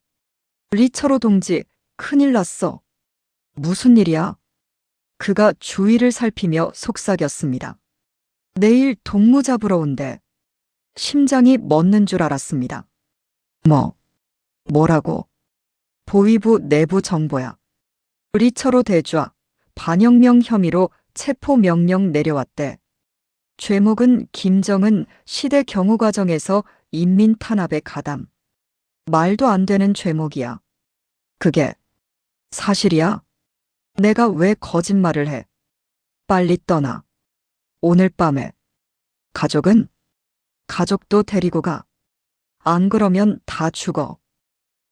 리처로 동지, 큰일 났어. 무슨 일이야? 그가 주위를 살피며 속삭였습니다. 내일 동무 잡으러 온대. 심장이 멎는 줄 알았습니다. 뭐라고? 보위부 내부 정보야. 리처로 대좌, 반혁명 혐의로 체포 명령 내려왔대. 죄목은 김정은 시대 경우 과정에서 인민 탄압에 가담. 말도 안 되는 죄목이야. 그게 사실이야? 내가 왜 거짓말을 해? 빨리 떠나. 오늘 밤에. 가족은? 가족도 데리고 가. 안 그러면 다 죽어.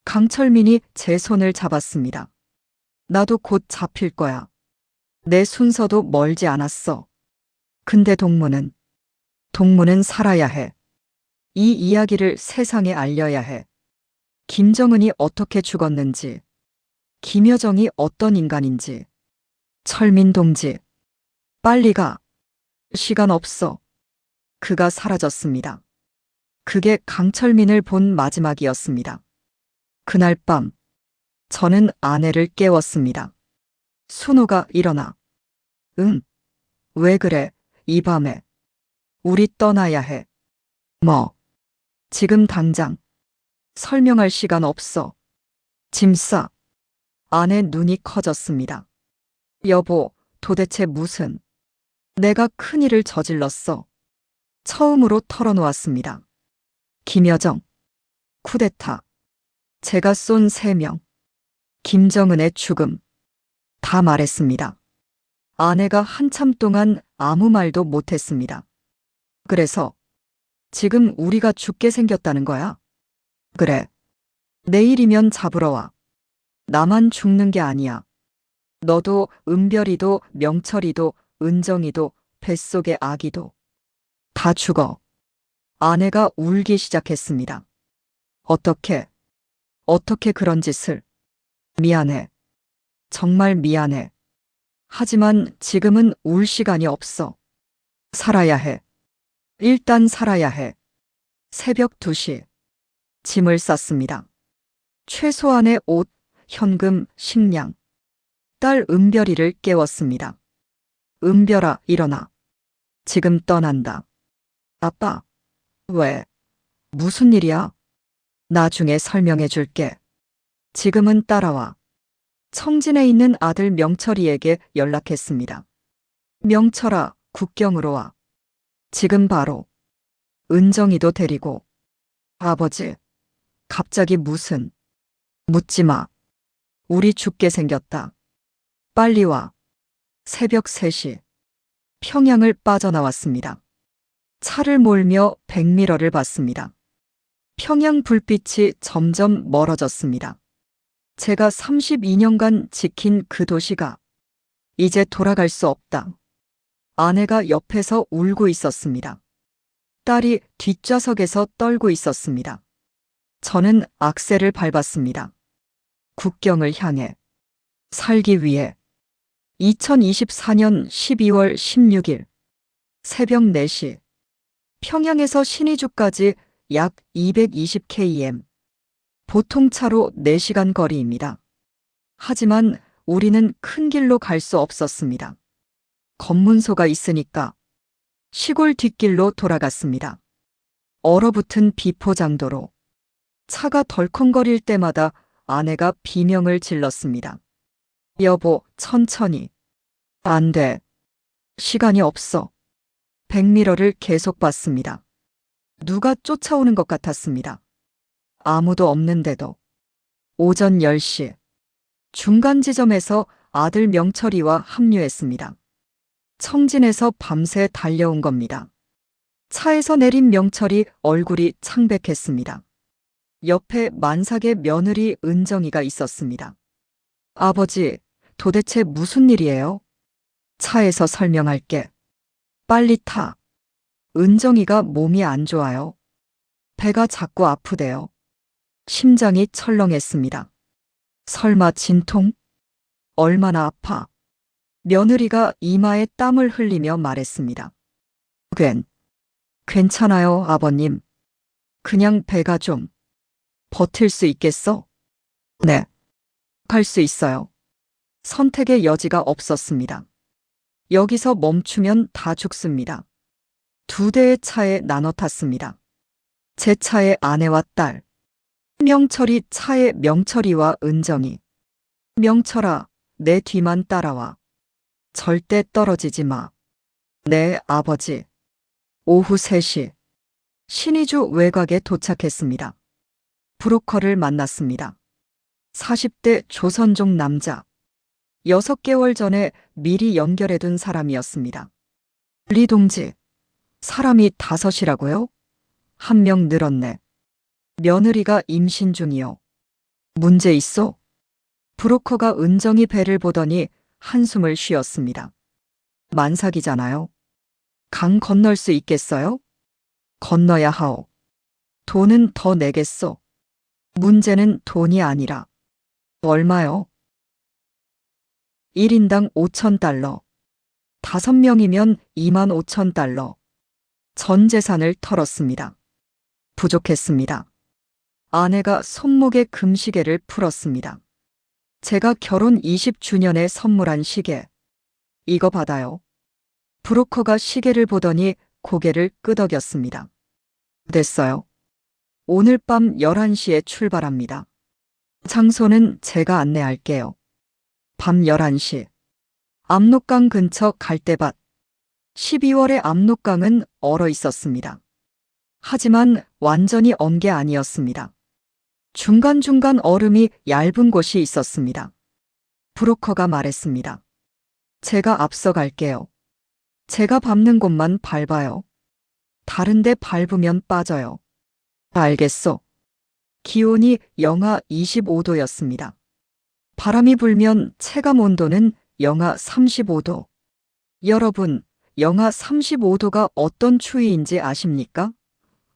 강철민이 제 손을 잡았습니다. 나도 곧 잡힐 거야. 내 순서도 멀지 않았어. 근데 동무는 살아야 해. 이 이야기를 세상에 알려야 해. 김정은이 어떻게 죽었는지, 김여정이 어떤 인간인지. 철민 동지, 빨리 가. 시간 없어. 그가 사라졌습니다. 그게 강철민을 본 마지막이었습니다. 그날 밤, 저는 아내를 깨웠습니다. 순호가 일어나. 응, 왜 그래, 이 밤에. 우리 떠나야 해. 지금 당장. 설명할 시간 없어. 짐 싸. 아내 눈이 커졌습니다. 여보, 도대체 무슨. 내가 큰일을 저질렀어. 처음으로 털어놓았습니다. 김여정. 쿠데타. 제가 쏜 3명. 김정은의 죽음. 다 말했습니다. 아내가 한참 동안 아무 말도 못했습니다. 그래서 지금 우리가 죽게 생겼다는 거야? 그래. 내일이면 잡으러 와. 나만 죽는 게 아니야. 너도, 은별이도, 명철이도, 은정이도, 뱃속의 아기도. 다 죽어. 아내가 울기 시작했습니다. 어떻게 그런 짓을. 미안해. 정말 미안해. 하지만 지금은 울 시간이 없어. 살아야 해. 일단 살아야 해. 새벽 2시. 짐을 쌌습니다. 최소한의 옷, 현금, 식량. 딸 은별이를 깨웠습니다. 은별아, 일어나. 지금 떠난다. 아빠. 왜? 무슨 일이야? 나중에 설명해 줄게. 지금은 따라와. 청진에 있는 아들 명철이에게 연락했습니다. 명철아, 국경으로 와. 지금 바로. 은정이도 데리고. 아버지. 갑자기 무슨. 묻지 마. 우리 죽게 생겼다. 빨리 와. 새벽 3시. 평양을 빠져나왔습니다. 차를 몰며 백미러를 봤습니다. 평양 불빛이 점점 멀어졌습니다. 제가 32년간 지킨 그 도시가 이제 돌아갈 수 없다. 아내가 옆에서 울고 있었습니다. 딸이 뒷좌석에서 떨고 있었습니다. 저는 악셀을 밟았습니다. 국경을 향해, 살기 위해. 2024년 12월 16일 새벽 4시 평양에서 신의주까지 약 220km. 보통 차로 4시간 거리입니다. 하지만 우리는 큰 길로 갈 수 없었습니다. 검문소가 있으니까 시골 뒷길로 돌아갔습니다. 얼어붙은 비포장도로. 차가 덜컹거릴 때마다 아내가 비명을 질렀습니다. 여보, 천천히. 안 돼. 시간이 없어. 백미러를 계속 봤습니다. 누가 쫓아오는 것 같았습니다. 아무도 없는데도. 오전 10시. 중간 지점에서 아들 명철이와 합류했습니다. 청진에서 밤새 달려온 겁니다. 차에서 내린 명철이 얼굴이 창백했습니다. 옆에 만삭의 며느리 은정이가 있었습니다. 아버지, 도대체 무슨 일이에요? 차에서 설명할게. 빨리 타. 은정이가 몸이 안 좋아요. 배가 자꾸 아프대요. 심장이 철렁했습니다. 설마 진통? 얼마나 아파? 며느리가 이마에 땀을 흘리며 말했습니다. 괜찮아요, 아버님. 그냥 배가 좀. 버틸 수 있겠어? 네. 갈 수 있어요. 선택의 여지가 없었습니다. 여기서 멈추면 다 죽습니다. 2대의 차에 나눠 탔습니다. 제 차에 아내와 딸. 명철이 차에 명철이와 은정이. 명철아, 내 뒤만 따라와. 절대 떨어지지 마. 네, 아버지. 오후 3시. 신의주 외곽에 도착했습니다. 브로커를 만났습니다. 40대 조선족 남자. 6개월 전에 미리 연결해둔 사람이었습니다. 리 동지, 사람이 5이라고요? 1명 늘었네. 며느리가 임신 중이요. 문제 있어? 브로커가 은정이 배를 보더니 한숨을 쉬었습니다. 만삭이잖아요. 강 건널 수 있겠어요? 건너야 하오. 돈은 더 내겠소. 문제는 돈이 아니라. 얼마요? 1인당 5,000달러. 5명이면 25,000달러. 전 재산을 털었습니다. 부족했습니다. 아내가 손목에 금시계를 풀었습니다. 제가 결혼 20주년에 선물한 시계. 이거 받아요. 브로커가 시계를 보더니 고개를 끄덕였습니다. 됐어요. 오늘 밤 11시에 출발합니다. 장소는 제가 안내할게요. 밤 11시. 압록강 근처 갈대밭. 12월의 압록강은 얼어 있었습니다. 하지만 완전히 언 게 아니었습니다. 중간중간 얼음이 얇은 곳이 있었습니다. 브로커가 말했습니다. 제가 앞서 갈게요. 제가 밟는 곳만 밟아요. 다른데 밟으면 빠져요. 알겠소. 기온이 영하 25도였습니다. 바람이 불면 체감 온도는 영하 35도. 여러분, 영하 35도가 어떤 추위인지 아십니까?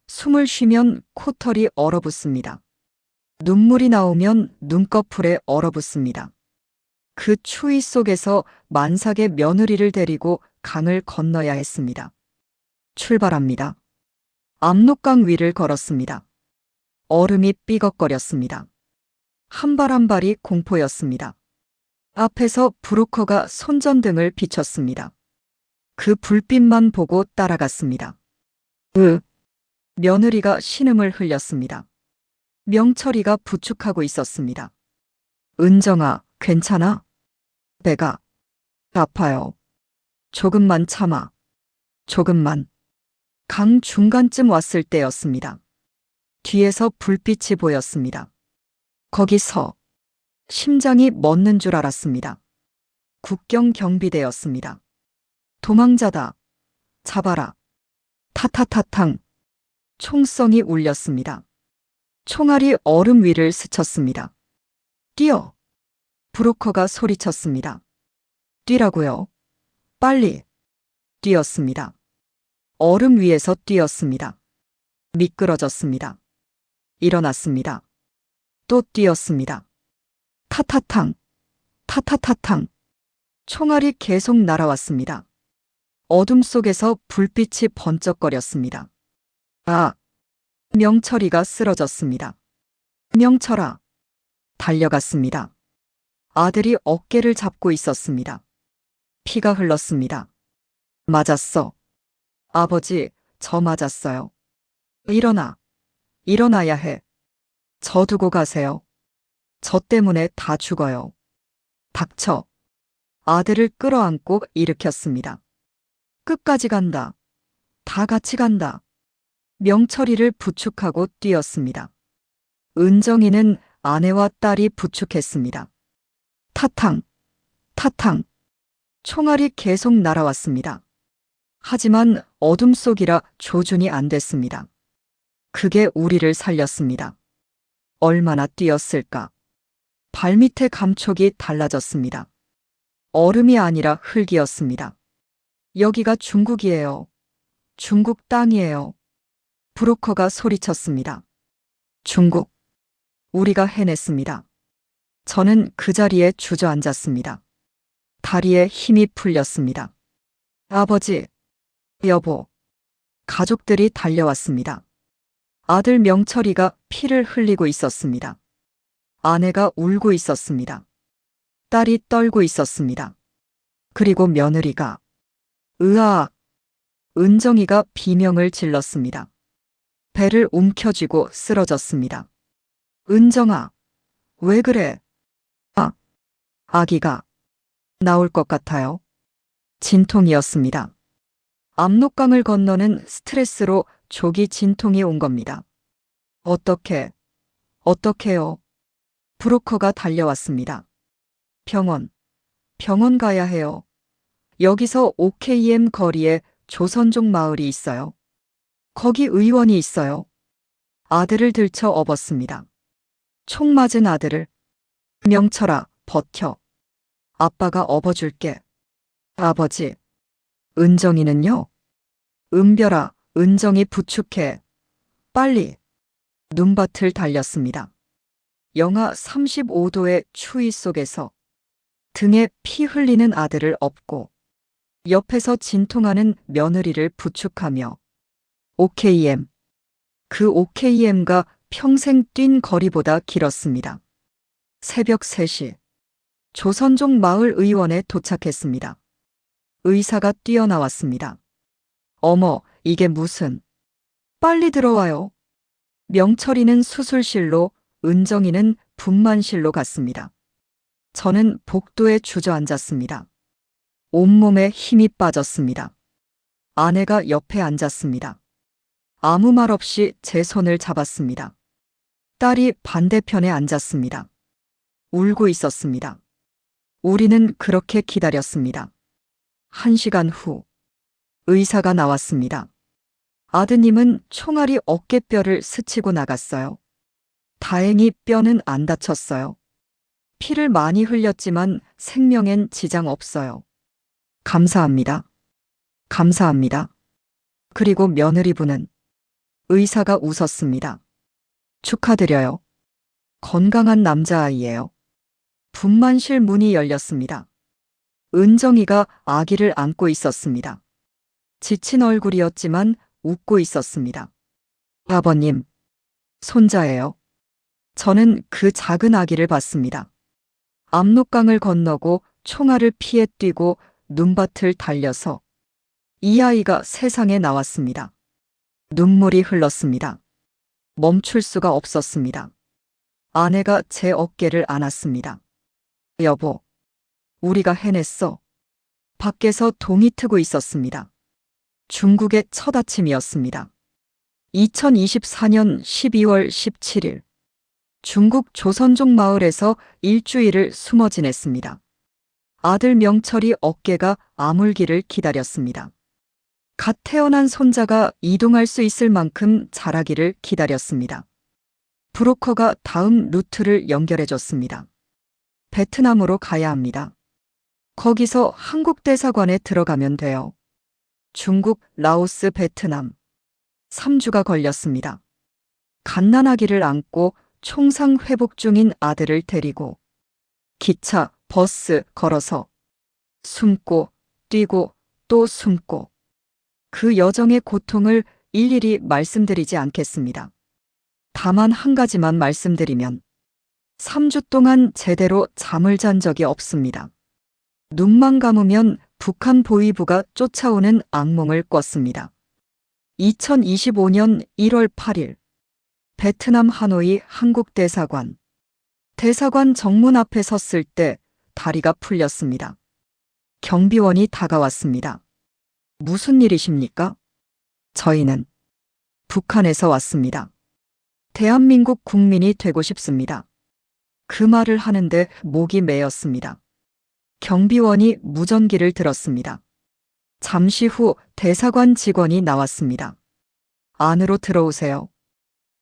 숨을 쉬면 코털이 얼어붙습니다. 눈물이 나오면 눈꺼풀에 얼어붙습니다. 그 추위 속에서 만삭의 며느리를 데리고 강을 건너야 했습니다. 출발합니다. 압록강 위를 걸었습니다. 얼음이 삐걱거렸습니다. 한 발 한 발이 공포였습니다. 앞에서 브로커가 손전등을 비췄습니다. 그 불빛만 보고 따라갔습니다. 며느리가 신음을 흘렸습니다. 명철이가 부축하고 있었습니다. 은정아, 괜찮아? 배가 아파요. 조금만 참아. 조금만. 강 중간쯤 왔을 때였습니다. 뒤에서 불빛이 보였습니다. 거기서 심장이 멎는 줄 알았습니다. 국경 경비대였습니다. 도망자다. 잡아라. 타타타탕. 총성이 울렸습니다. 총알이 얼음 위를 스쳤습니다. 뛰어. 브로커가 소리쳤습니다. 뛰라고요. 빨리. 뛰었습니다. 얼음 위에서 뛰었습니다. 미끄러졌습니다. 일어났습니다. 또 뛰었습니다. 타타탕, 타타타탕. 총알이 계속 날아왔습니다. 어둠 속에서 불빛이 번쩍거렸습니다. 아! 명철이가 쓰러졌습니다. 명철아! 달려갔습니다. 아들이 어깨를 잡고 있었습니다. 피가 흘렀습니다. 맞았어. 아버지, 저 맞았어요. 일어나. 일어나야 해. 저 두고 가세요. 저 때문에 다 죽어요. 닥쳐. 아들을 끌어안고 일으켰습니다. 끝까지 간다. 다 같이 간다. 명철이를 부축하고 뛰었습니다. 은정이는 아내와 딸이 부축했습니다. 타탕, 타탕. 총알이 계속 날아왔습니다. 하지만 어둠 속이라 조준이 안 됐습니다. 그게 우리를 살렸습니다. 얼마나 뛰었을까? 발밑의 감촉이 달라졌습니다. 얼음이 아니라 흙이었습니다. 여기가 중국이에요. 중국 땅이에요. 브로커가 소리쳤습니다. 중국. 우리가 해냈습니다. 저는 그 자리에 주저앉았습니다. 다리에 힘이 풀렸습니다. 아버지, 여보. 가족들이 달려왔습니다. 아들 명철이가 피를 흘리고 있었습니다. 아내가 울고 있었습니다. 딸이 떨고 있었습니다. 그리고 며느리가 으악! 은정이가 비명을 질렀습니다. 배를 움켜쥐고 쓰러졌습니다. 은정아, 왜 그래? 아기가 나올 것 같아요. 진통이었습니다. 압록강을 건너는 스트레스로 조기 진통이 온 겁니다. 어떡해요? 브로커가 달려왔습니다. 병원 가야 해요. 여기서 OKM 거리에 조선족 마을이 있어요. 거기 의원이 있어요. 아들을 들쳐 업었습니다. 총 맞은 아들을. 명철아, 버텨. 아빠가 업어줄게. 아버지. 은정이는요? 은별아, 은정이 부축해. 빨리. 눈밭을 달렸습니다. 영하 35도의 추위 속에서 등에 피 흘리는 아들을 업고 옆에서 진통하는 며느리를 부축하며 OKM. 그 OKM가 평생 뛴 거리보다 길었습니다. 새벽 3시. 조선족 마을 의원에 도착했습니다. 의사가 뛰어나왔습니다. 어머, 이게 무슨. 빨리 들어와요. 명철이는 수술실로, 은정이는 분만실로 갔습니다. 저는 복도에 주저앉았습니다. 온몸에 힘이 빠졌습니다. 아내가 옆에 앉았습니다. 아무 말 없이 제 손을 잡았습니다. 딸이 반대편에 앉았습니다. 울고 있었습니다. 우리는 그렇게 기다렸습니다. 1시간 후, 의사가 나왔습니다. 아드님은 총알이 어깨뼈를 스치고 나갔어요. 다행히 뼈는 안 다쳤어요. 피를 많이 흘렸지만 생명엔 지장 없어요. 감사합니다. 감사합니다. 그리고 며느리분은 의사가 웃었습니다. 축하드려요. 건강한 남자아이예요. 분만실 문이 열렸습니다. 은정이가 아기를 안고 있었습니다. 지친 얼굴이었지만 웃고 있었습니다. 아버님, 손자예요. 저는 그 작은 아기를 봤습니다. 압록강을 건너고 총알을 피해 뛰고 눈밭을 달려서 이 아이가 세상에 나왔습니다. 눈물이 흘렀습니다. 멈출 수가 없었습니다. 아내가 제 어깨를 안았습니다. 여보, 우리가 해냈어. 밖에서 동이 트고 있었습니다. 중국의 첫 아침이었습니다. 2024년 12월 17일. 중국 조선족 마을에서 일주일을 숨어 지냈습니다. 아들 명철이 어깨가 아물기를 기다렸습니다. 갓 태어난 손자가 이동할 수 있을 만큼 자라기를 기다렸습니다. 브로커가 다음 루트를 연결해줬습니다. 베트남으로 가야 합니다. 거기서 한국 대사관에 들어가면 돼요. 중국, 라오스, 베트남 3주가 걸렸습니다. 갓난아기를 안고 총상 회복 중인 아들을 데리고 기차, 버스 걸어서 숨고 뛰고 또 숨고 그 여정의 고통을 일일이 말씀드리지 않겠습니다. 다만 한 가지만 말씀드리면 3주 동안 제대로 잠을 잔 적이 없습니다. 눈만 감으면 북한 보위부가 쫓아오는 악몽을 꿨습니다. 2025년 1월 8일 베트남 하노이 한국대사관. 대사관 정문 앞에 섰을 때 다리가 풀렸습니다. 경비원이 다가왔습니다. 무슨 일이십니까? 저희는 북한에서 왔습니다. 대한민국 국민이 되고 싶습니다. 그 말을 하는데 목이 메였습니다. 경비원이 무전기를 들었습니다. 잠시 후 대사관 직원이 나왔습니다. 안으로 들어오세요.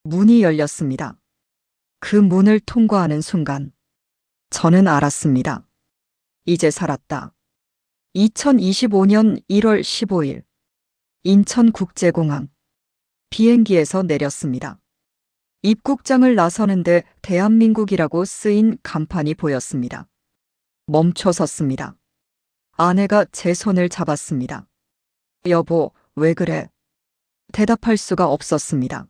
문이 열렸습니다. 그 문을 통과하는 순간 저는 알았습니다. 이제 살았다. 2025년 1월 15일 인천국제공항 비행기에서 내렸습니다. 입국장을 나서는데 대한민국이라고 쓰인 간판이 보였습니다. 멈춰 섰습니다. 아내가 제 손을 잡았습니다. 여보, 왜 그래? 대답할 수가 없었습니다.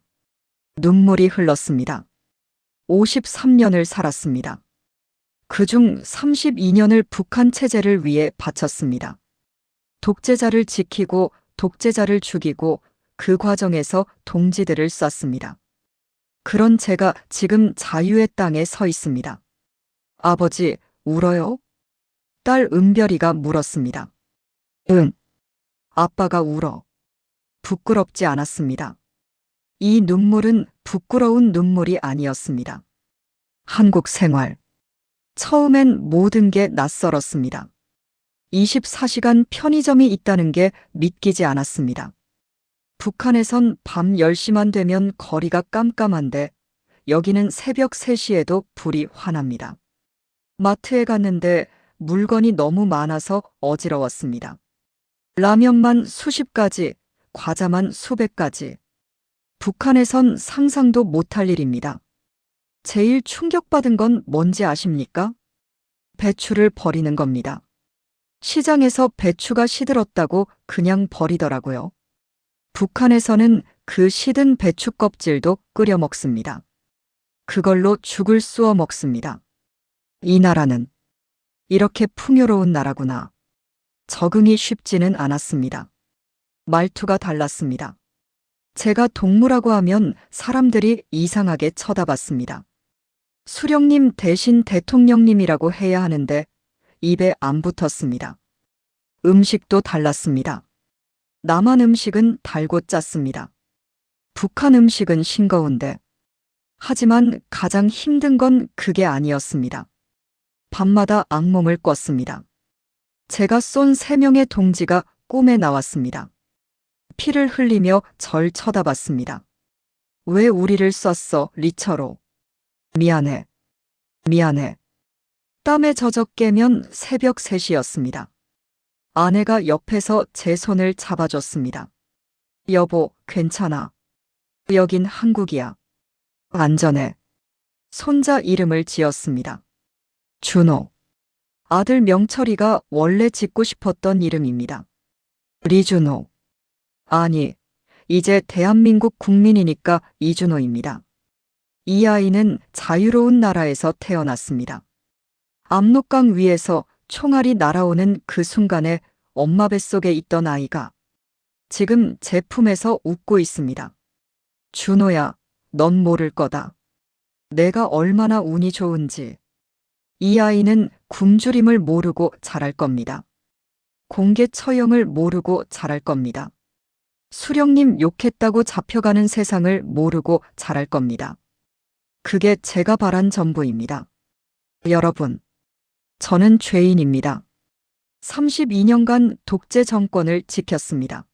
눈물이 흘렀습니다. 53년을 살았습니다. 그중 32년을 북한 체제를 위해 바쳤습니다. 독재자를 지키고 독재자를 죽이고 그 과정에서 동지들을 쐈습니다. 그런 제가 지금 자유의 땅에 서 있습니다. 아버지, 울어요? 딸 은별이가 물었습니다. 응. 아빠가 울어. 부끄럽지 않았습니다. 이 눈물은 부끄러운 눈물이 아니었습니다. 한국 생활. 처음엔 모든 게 낯설었습니다. 24시간 편의점이 있다는 게 믿기지 않았습니다. 북한에선 밤 10시만 되면 거리가 깜깜한데 여기는 새벽 3시에도 불이 환합니다. 마트에 갔는데 물건이 너무 많아서 어지러웠습니다. 라면만 수십 가지, 과자만 수백 가지. 북한에선 상상도 못할 일입니다. 제일 충격받은 건 뭔지 아십니까? 배추를 버리는 겁니다. 시장에서 배추가 시들었다고 그냥 버리더라고요. 북한에서는 그 시든 배추 껍질도 끓여 먹습니다. 그걸로 죽을 쑤어 먹습니다. 이 나라는 이렇게 풍요로운 나라구나. 적응이 쉽지는 않았습니다. 말투가 달랐습니다. 제가 동무라고 하면 사람들이 이상하게 쳐다봤습니다. 수령님 대신 대통령님이라고 해야 하는데 입에 안 붙었습니다. 음식도 달랐습니다. 남한 음식은 달고 짰습니다. 북한 음식은 싱거운데. 하지만 가장 힘든 건 그게 아니었습니다. 밤마다 악몽을 꿨습니다. 제가 쏜 3명의 동지가 꿈에 나왔습니다. 피를 흘리며 절 쳐다봤습니다. 왜 우리를 쐈어, 리처로? 미안해. 미안해. 땀에 젖어 깨면 새벽 3시였습니다. 아내가 옆에서 제 손을 잡아줬습니다. 여보, 괜찮아. 여긴 한국이야. 안전해. 손자 이름을 지었습니다. 준호. 아들 명철이가 원래 짓고 싶었던 이름입니다. 리준호. 아니, 이제 대한민국 국민이니까 이준호입니다. 이 아이는 자유로운 나라에서 태어났습니다. 압록강 위에서 총알이 날아오는 그 순간에 엄마 뱃속에 있던 아이가 지금 제 품에서 웃고 있습니다. 준호야, 넌 모를 거다. 내가 얼마나 운이 좋은지. 이 아이는 굶주림을 모르고 자랄 겁니다. 공개 처형을 모르고 자랄 겁니다. 수령님 욕했다고 잡혀가는 세상을 모르고 자랄 겁니다. 그게 제가 바란 전부입니다. 여러분, 저는 죄인입니다. 32년간 독재 정권을 지켰습니다.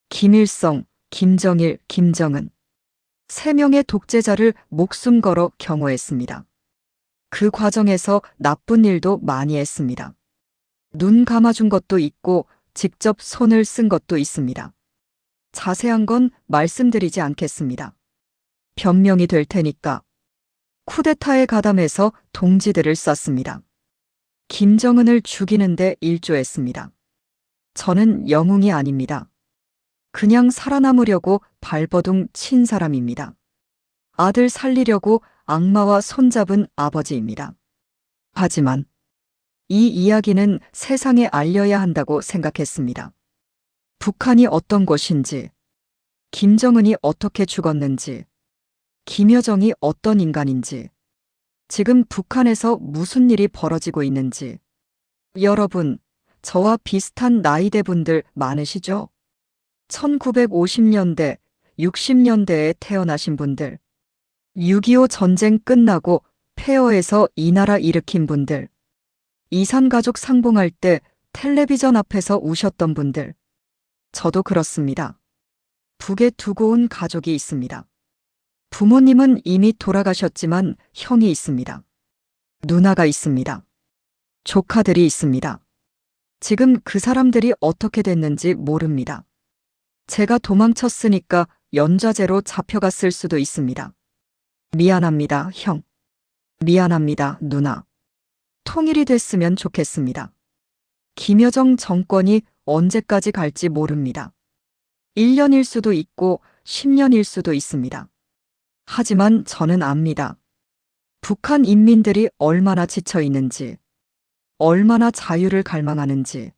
김일성, 김정일, 김정은. 3명의 독재자를 목숨 걸어 경호했습니다. 그 과정에서 나쁜 일도 많이 했습니다. 눈 감아준 것도 있고 직접 손을 쓴 것도 있습니다. 자세한 건 말씀드리지 않겠습니다. 변명이 될 테니까. 쿠데타에 가담해서 동지들을 쐈습니다. 김정은을 죽이는데 일조했습니다. 저는 영웅이 아닙니다. 그냥 살아남으려고 발버둥 친 사람입니다. 아들 살리려고 악마와 손잡은 아버지입니다. 하지만 이 이야기는 세상에 알려야 한다고 생각했습니다. 북한이 어떤 곳인지, 김정은이 어떻게 죽었는지, 김여정이 어떤 인간인지, 지금 북한에서 무슨 일이 벌어지고 있는지. 여러분, 저와 비슷한 나이대 분들 많으시죠? 1950년대, 60년대에 태어나신 분들, 6.25 전쟁 끝나고 폐허에서 이 나라 일으킨 분들, 이산가족 상봉할 때 텔레비전 앞에서 우셨던 분들, 저도 그렇습니다. 북에 두고 온 가족이 있습니다. 부모님은 이미 돌아가셨지만 형이 있습니다. 누나가 있습니다. 조카들이 있습니다. 지금 그 사람들이 어떻게 됐는지 모릅니다. 제가 도망쳤으니까 연좌제로 잡혀갔을 수도 있습니다. 미안합니다, 형. 미안합니다, 누나. 통일이 됐으면 좋겠습니다. 김여정 정권이 언제까지 갈지 모릅니다. 1년일 수도 있고 10년일 수도 있습니다. 하지만 저는 압니다. 북한 인민들이 얼마나 지쳐 있는지, 얼마나 자유를 갈망하는지.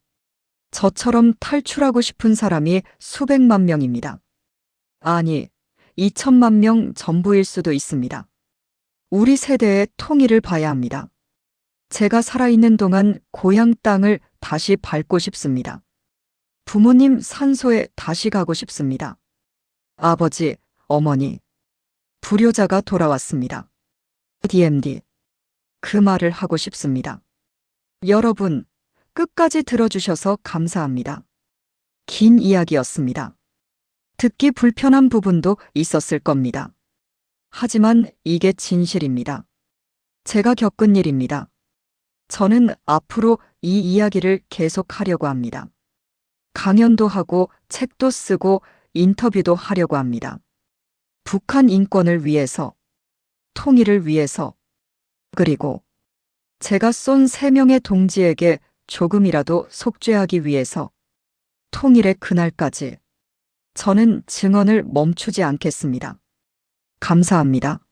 저처럼 탈출하고 싶은 사람이 수백만 명입니다. 아니, 2천만 명 전부일 수도 있습니다. 우리 세대의 통일을 봐야 합니다. 제가 살아있는 동안 고향 땅을 다시 밟고 싶습니다. 부모님 산소에 다시 가고 싶습니다. 아버지, 어머니, 불효자가 돌아왔습니다. DMD. 그 말을 하고 싶습니다. 여러분, 끝까지 들어주셔서 감사합니다. 긴 이야기였습니다. 듣기 불편한 부분도 있었을 겁니다. 하지만 이게 진실입니다. 제가 겪은 일입니다. 저는 앞으로 이 이야기를 계속하려고 합니다. 강연도 하고 책도 쓰고 인터뷰도 하려고 합니다. 북한 인권을 위해서, 통일을 위해서, 그리고 제가 쏜 3명의 동지에게 조금이라도 속죄하기 위해서 통일의 그날까지 저는 증언을 멈추지 않겠습니다. 감사합니다.